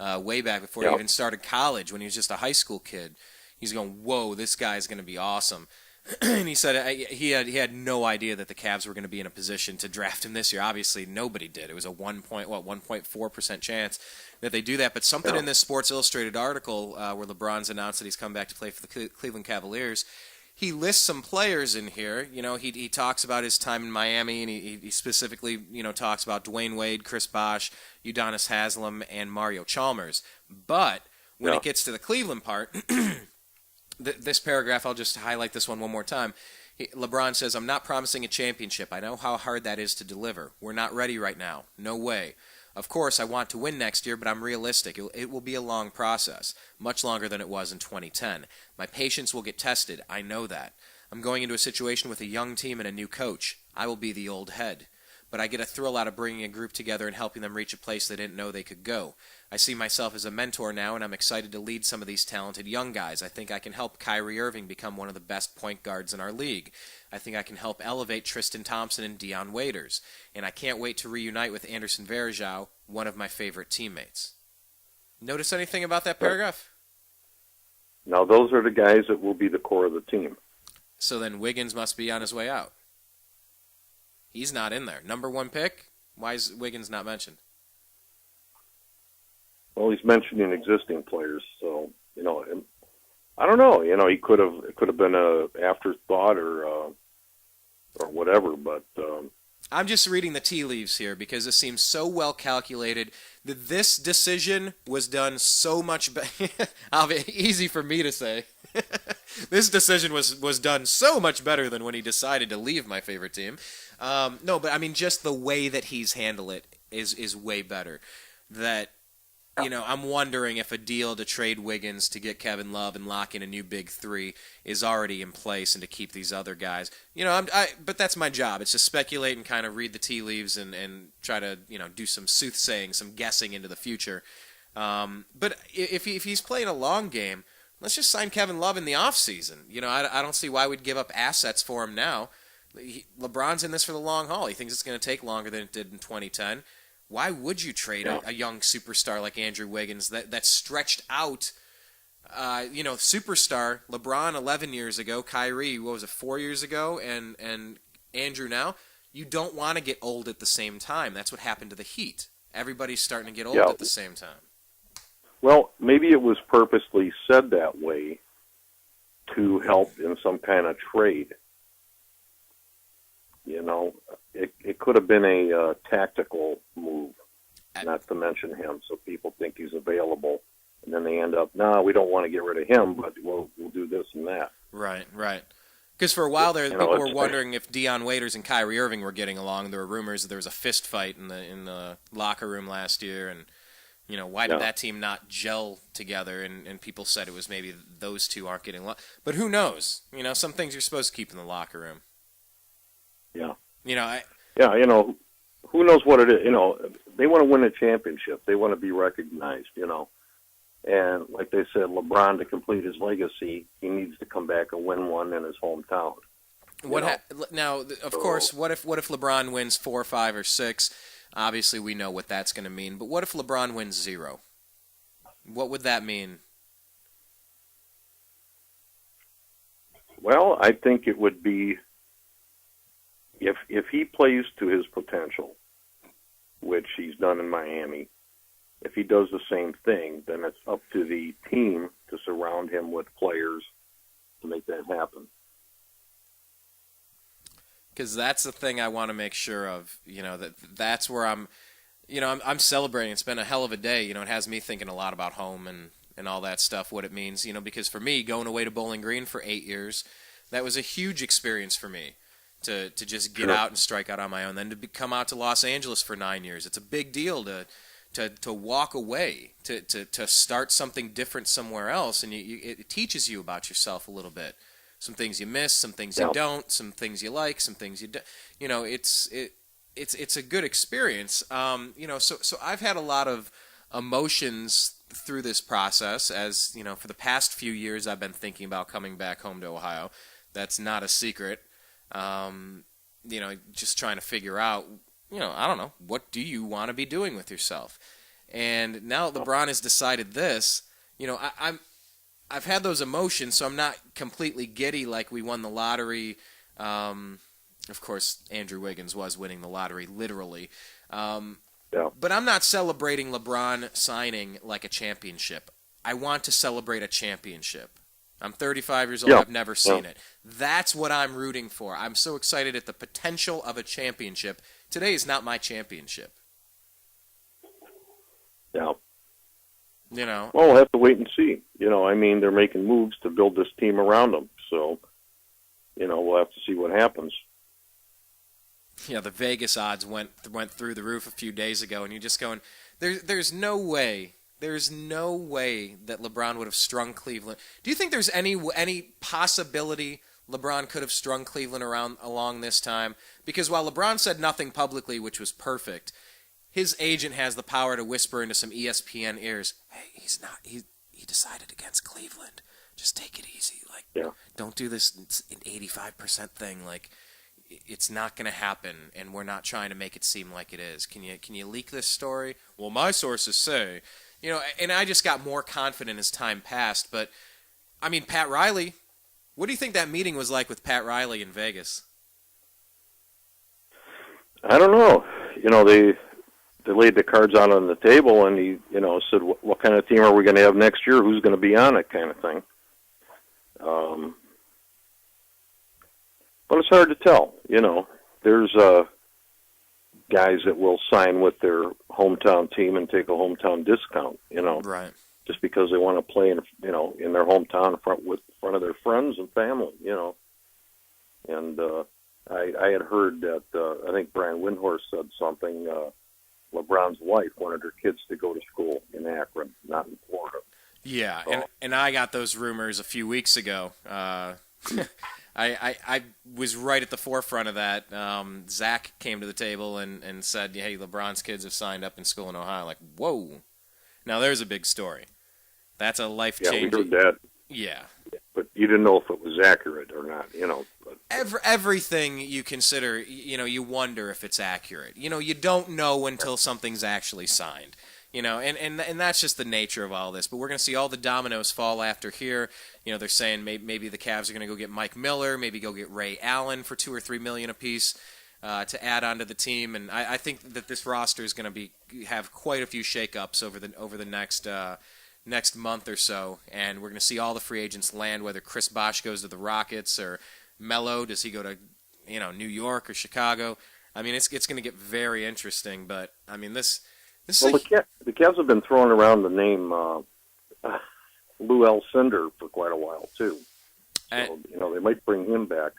way back before he even started college when he was just a high school kid. He's going, whoa, this guy's going to be awesome. And he said he had no idea that the Cavs were going to be in a position to draft him this year. Obviously, nobody did. It was a 1.4% chance that they do that. But something in this Sports Illustrated article where LeBron's announced that he's come back to play for the Cleveland Cavaliers, he lists some players in here. You know, he talks about his time in Miami, and he specifically, you know, talks about Dwayne Wade, Chris Bosh, Udonis Haslem, and Mario Chalmers. But when it gets to the Cleveland part, this paragraph, I'll just highlight this one more time. LeBron says, "I'm not promising a championship. I know how hard that is to deliver. We're not ready right now. No way. Of course, I want to win next year, but I'm realistic. It will be a long process, much longer than it was in 2010. My patience will get tested. I know that. I'm going into a situation with a young team and a new coach. I will be the old head. But I get a thrill out of bringing a group together and helping them reach a place they didn't know they could go. I see myself as a mentor now, and I'm excited to lead some of these talented young guys. I think I can help Kyrie Irving become one of the best point guards in our league. I think I can help elevate Tristan Thompson and Dion Waiters. And I can't wait to reunite with Anderson Varejao, one of my favorite teammates." Notice anything about that paragraph? Now, those are the guys that will be the core of the team. So then Wiggins must be on his way out. He's not in there. Number one pick? Why is Wiggins not mentioned? Well, he's mentioning existing players, so, you know, I don't know. You know, it could have been a afterthought or whatever, but I'm just reading the tea leaves here because it seems so well calculated that this decision was done so much better. Easy for me to say. This decision was done so much better than when he decided to leave my favorite team. No, but I mean, just the way that he's handled it is way better. That, you know, I'm wondering if a deal to trade Wiggins to get Kevin Love and lock in a new big three is already in place, and to keep these other guys. You know, but that's my job. It's to speculate and kind of read the tea leaves and try to, you know, do some soothsaying, some guessing into the future. But if he's playing a long game, let's just sign Kevin Love in the offseason. You know, I don't see why we'd give up assets for him now. LeBron's in this for the long haul. He thinks it's going to take longer than it did in 2010. Why would you trade a young superstar like Andrew Wiggins that's stretched out? You know, superstar LeBron 11 years ago, Kyrie, 4 years ago, and Andrew now. You don't want to get old at the same time. That's what happened to the Heat. Everybody's starting to get old at the same time. Well, maybe it was purposely said that way to help in some kind of trade. You know, it could have been a tactical move, not to mention him, so people think he's available, and then they end up, no, we don't want to get rid of him, but we'll do this and that. Right. Because for a while there, people were wondering if Dion Waiters and Kyrie Irving were getting along. There were rumors that there was a fist fight in the locker room last year, and you know, why did that team not gel together? And people said it was maybe those two aren't getting along. But who knows? You know, some things you're supposed to keep in the locker room. Yeah. You know, you know, who knows what it is? You know, they want to win a championship. They want to be recognized, you know. And like they said, LeBron, to complete his legacy, he needs to come back and win one in his hometown. Now, of course, what if LeBron wins 4, 5, or 6? Obviously, we know what that's going to mean. But what if LeBron wins 0? What would that mean? Well, I think it would be, if he plays to his potential, which he's done in Miami, if he does the same thing, then it's up to the team to surround him with players to make that happen. Because that's the thing I want to make sure of. You know, that's where I'm celebrating. It's been a hell of a day. You know, it has me thinking a lot about home and all that stuff, what it means. You know, because for me, going away to Bowling Green for 8 years, that was a huge experience for me. To just get out and strike out on my own, then to come out to Los Angeles for 9 years. It's a big deal to walk away, to start something different somewhere else, and it teaches you about yourself a little bit. some things you miss, some things you don't, some things you like, some things you don't. You know, it's a good experience. You know, so I've had a lot of emotions through this process. As you know, for the past few years, I've been thinking about coming back home to Ohio. That's not a secret. You know, just trying to figure out, you know, I don't know, what do you want to be doing with yourself? And now that LeBron has decided this, you know, I've had those emotions, so I'm not completely giddy like we won the lottery. Of course, Andrew Wiggins was winning the lottery, literally. But I'm not celebrating LeBron signing like a championship. I want to celebrate a championship. I'm 35 years old. I've never seen it. That's what I'm rooting for. I'm so excited at the potential of a championship. Today is not my championship. Yeah. You know. Well, we'll have to wait and see. You know, I mean, they're making moves to build this team around them. So, you know, we'll have to see what happens. Yeah, the Vegas odds went through the roof a few days ago, and you're just going, there's no way. There's no way that LeBron would have strung Cleveland. Do you think there's any possibility LeBron could have strung Cleveland along this time? Because while LeBron said nothing publicly, which was perfect, his agent has the power to whisper into some ESPN ears, hey, he decided against Cleveland. Just take it easy. Like, don't do this 85% thing. Like, it's not going to happen, and we're not trying to make it seem like it is. Can you leak this story? Well, my sources say, you know, and I just got more confident as time passed. But, I mean, Pat Riley, what do you think that meeting was like with Pat Riley in Vegas? I don't know. You know, they laid the cards out on the table, and he, you know, said, what kind of team are we going to have next year? Who's going to be on it, kind of thing. But it's hard to tell. You know, there's guys that will sign with their hometown team and take a hometown discount. You know, right? Just because they want to play in, you know, in their hometown in front of their friends and family. You know, and I had heard that I think Brian Windhorst said something. LeBron's wife wanted her kids to go to school in Akron, not in Florida. Yeah, and I got those rumors a few weeks ago. I was right at the forefront of that. Zach came to the table and said, hey, LeBron's kids have signed up in school in Ohio. Like, whoa. Now, there's a big story. That's a life-changing... Yeah, we heard that. Yeah. But you didn't know if it was accurate or not, you know. But. Everything you consider, you know, you wonder if it's accurate. You know, you don't know until something's actually signed. You know, and that's just the nature of all this. But we're going to see all the dominoes fall after here. You know, they're saying maybe the Cavs are going to go get Mike Miller, maybe go get Ray Allen for $2 or $3 million apiece to add onto the team. And I think that this roster is going to have quite a few shakeups over the next month or so. And we're going to see all the free agents land. Whether Chris Bosh goes to the Rockets or Melo, does he go to New York or Chicago? I mean, it's going to get very interesting. But I mean this. Well, the Cavs have been throwing around the name Lou Alcindor for quite a while, too. So, you know, they might bring him back.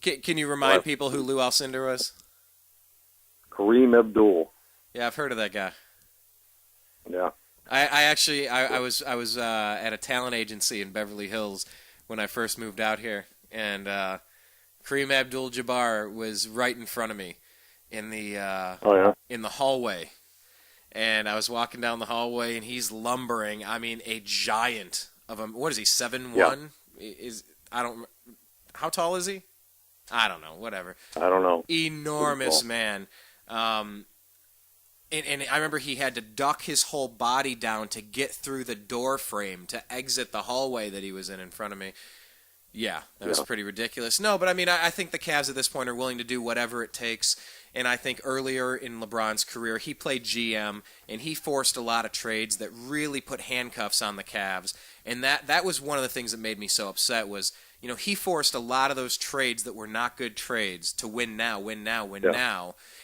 Can you remind people who Lou Alcindor was? Kareem Abdul. Yeah, I've heard of that guy. Yeah. I was at a talent agency in Beverly Hills when I first moved out here, and Kareem Abdul-Jabbar was right in front of me in the in the hallway, and I was walking down the hallway, and he's lumbering. I mean, a giant of him. What is he? 7'1"? How tall is he? I don't know. Whatever. I don't know. Enormous man. And I remember he had to duck his whole body down to get through the door frame to exit the hallway that he was in front of me. Yeah, that was pretty ridiculous. No, but I mean, I think the Cavs at this point are willing to do whatever it takes. And I think earlier in LeBron's career, he played GM, and he forced a lot of trades that really put handcuffs on the Cavs. And that was one of the things that made me so upset was, you know, he forced a lot of those trades that were not good trades to win now.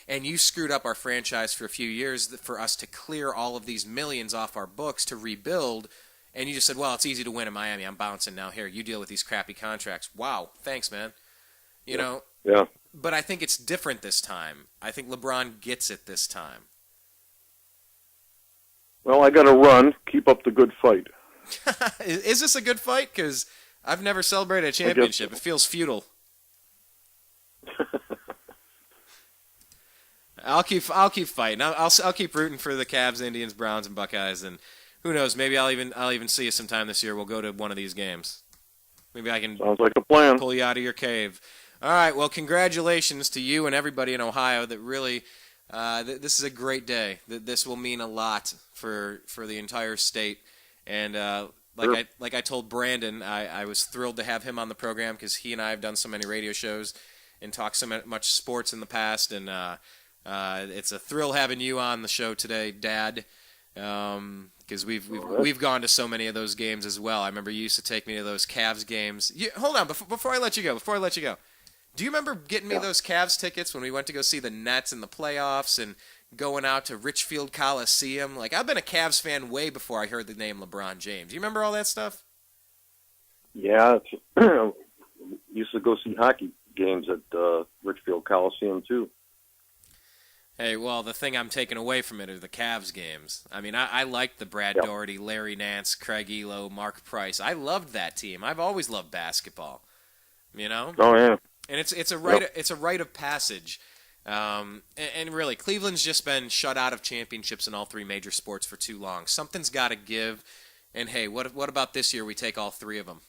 And you screwed up our franchise for a few years for us to clear all of these millions off our books to rebuild. And you just said, well, it's easy to win in Miami. I'm bouncing now. Here, you deal with these crappy contracts. Wow, thanks, man. You know? Yeah. But I think it's different this time. I think LeBron gets it this time. Well, I got to run. Keep up the good fight. Is this a good fight? Because I've never celebrated a championship. It feels futile. I'll keep fighting. I'll keep rooting for the Cavs, Indians, Browns, and Buckeyes, and who knows? Maybe I'll even see you sometime this year. We'll go to one of these games. Maybe I can Sounds like a plan. pull you out of your cave. All right. Well, congratulations to you and everybody in Ohio. That really, this is a great day. This will mean a lot for the entire state. And like I told Brandon, I was thrilled to have him on the program because he and I have done so many radio shows and talked so much sports in the past. And it's a thrill having you on the show today, Dad. Because we've gone to so many of those games as well. I remember you used to take me to those Cavs games. Hold on, before I let you go. Do you remember getting me those Cavs tickets when we went to go see the Nets in the playoffs and going out to Richfield Coliseum? Like, I've been a Cavs fan way before I heard the name LeBron James. You remember all that stuff? Yeah, used to go see hockey games at Richfield Coliseum too. Hey, well, the thing I'm taking away from it are the Cavs games. I mean, I liked the Brad Daugherty, Larry Nance, Craig Elo, Mark Price. I loved that team. I've always loved basketball. You know? Oh yeah. And it's a rite it's a rite of passage. And really, Cleveland's just been shut out of championships in all three major sports for too long. Something's got to give. And hey, what about this year? We take all three of them.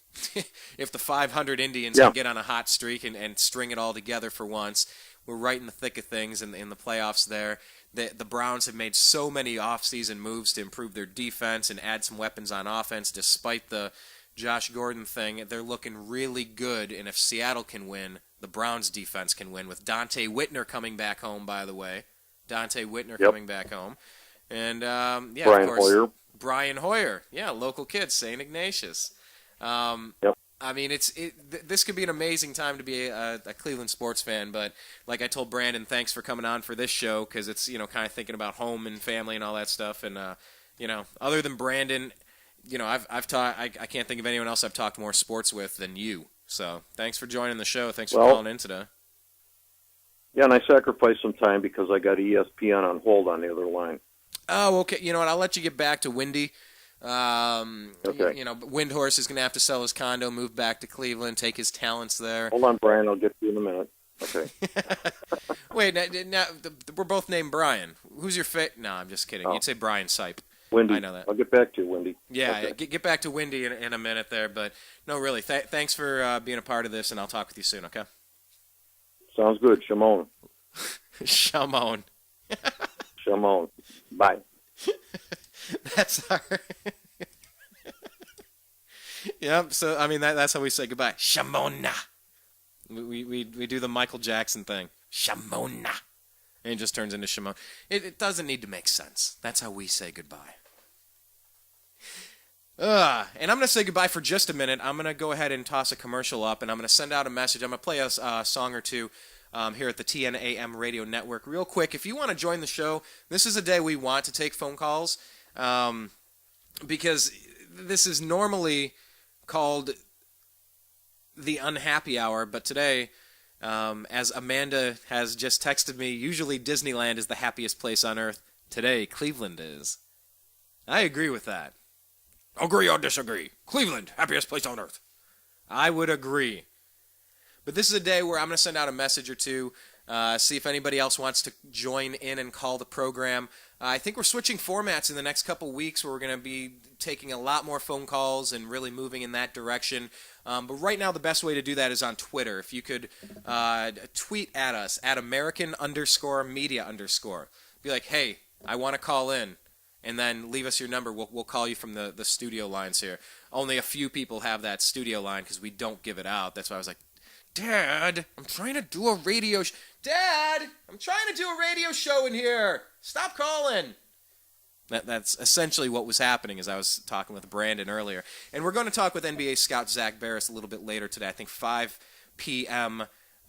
If the 500 Indians can get on a hot streak and string it all together for once, we're right in the thick of things in the playoffs there. The Browns have made so many off-season moves to improve their defense and add some weapons on offense despite the Josh Gordon thing. They're looking really good, and if Seattle can win, the Browns defense can win with Dante Whitner coming back home, by the way. Dante Whitner coming back home. And, Brian of course, Hoyer. Brian Hoyer. Yeah, local kid, St. Ignatius. I mean, this could be an amazing time to be a Cleveland sports fan, but like I told Brandon, thanks for coming on for this show because it's, kind of thinking about home and family and all that stuff. And, other than Brandon, I've talked, I can't think of anyone else I've talked more sports with than you. So thanks for joining the show. Thanks for calling in today. Yeah, and I sacrificed some time because I got ESPN on hold on the other line. Oh, okay. You know what? I'll let you get back to Windy. Okay. Windhorse is going to have to sell his condo, move back to Cleveland, take his talents there. Hold on, Brian. I'll get to you in a minute. Okay. Wait, now we're both named Brian. Who's your No, I'm just kidding. You'd say Brian Sipe. Wendy. I know that. I'll get back to you, Wendy. Yeah, okay. get back to Windy in a minute there. But no, really, thanks for being a part of this, and I'll talk with you soon, okay? Sounds good. Shimon. Shimon. Shimon. Bye. That's our... Yep, so, I mean, that's how we say goodbye. Shamona. We do the Michael Jackson thing. Shamona. And it just turns into Shimon. It doesn't need to make sense. That's how we say goodbye. And I'm going to say goodbye for just a minute. I'm going to go ahead and toss a commercial up, and I'm going to send out a message. I'm going to play a song or two here at the TNAM radio network. Real quick, if you want to join the show, this is a day we want to take phone calls because this is normally called the unhappy hour, but today, as Amanda has just texted me, usually Disneyland is the happiest place on earth. Today, Cleveland is. I agree with that. Agree or disagree? Cleveland, happiest place on earth. I would agree. But this is a day where I'm going to send out a message or two, see if anybody else wants to join in and call the program. I think we're switching formats in the next couple weeks where we're going to be taking a lot more phone calls and really moving in that direction. But right now, the best way to do that is on Twitter. If you could tweet at us, at American_media_. Be like, hey, I want to call in. And then leave us your number. We'll call you from the studio lines here. Only a few people have that studio line because we don't give it out. That's why I was like, Dad, I'm trying to do a radio show. Dad, I'm trying to do a radio show in here. Stop calling. That's essentially what was happening as I was talking with Brandon earlier. And we're going to talk with NBA scout Zach Barris a little bit later today. I think 5 p.m.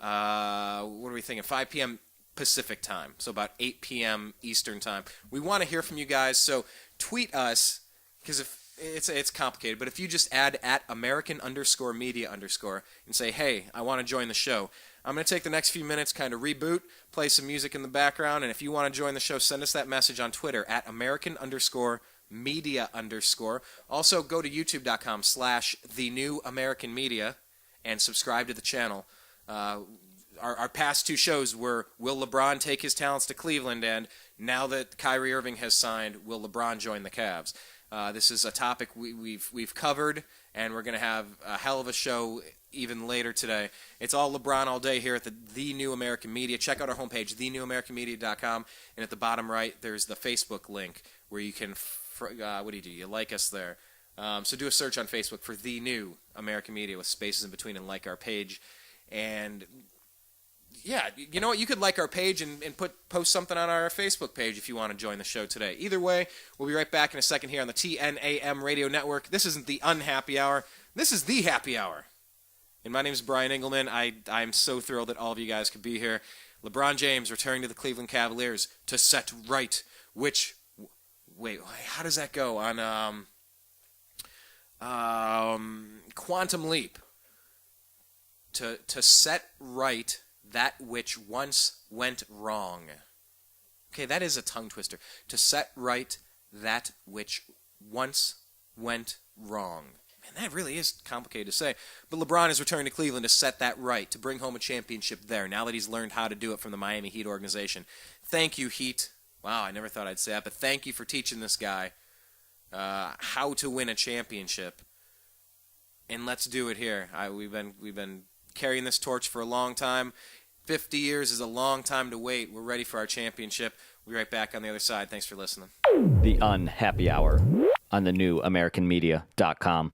What are we thinking? 5 p.m. Pacific time, so about 8 p.m. Eastern time. We want to hear from you guys, so tweet us, because if it's complicated, but if you just add at American_media_ and say, hey, I want to join the show, I'm going to take the next few minutes, kind of reboot, play some music in the background, and if you want to join the show, send us that message on Twitter at American_media_. Media _ Also, go to youtube.com/thenewamericanmedia and subscribe to the channel. Our past two shows were Will LeBron take his talents to Cleveland, and now that Kyrie Irving has signed, will LeBron join the Cavs? This is a topic we've covered, and we're going to have a hell of a show even later today. It's all LeBron all day here at the New American Media. Check out our homepage, thenewamericanmedia.com, and at the bottom right, there's the Facebook link where you can, what do? You like us there. So do a search on Facebook for The New American Media with spaces in between and like our page. And yeah, you know what? You could like our page and post something on our Facebook page if you want to join the show today. Either way, we'll be right back in a second here on the TNAM radio network. This isn't the unhappy hour. This is the happy hour. And my name is Brian Engelman. I'm so thrilled that all of you guys could be here. LeBron James returning to the Cleveland Cavaliers to set right which... Wait, how does that go? On Quantum Leap. To set right that which once went wrong. Okay, that is a tongue twister. To set right that which once went wrong. Man, that really is complicated to say. But LeBron is returning to Cleveland to set that right, to bring home a championship there, now that he's learned how to do it from the Miami Heat organization. Thank you, Heat. Wow, I never thought I'd say that, but thank you for teaching this guy how to win a championship. And let's do it here. We've been carrying this torch for a long time. 50 years is a long time to wait. We're ready for our championship. We'll be right back on the other side. Thanks for listening. The Unhappy Hour on the new AmericanMedia.com.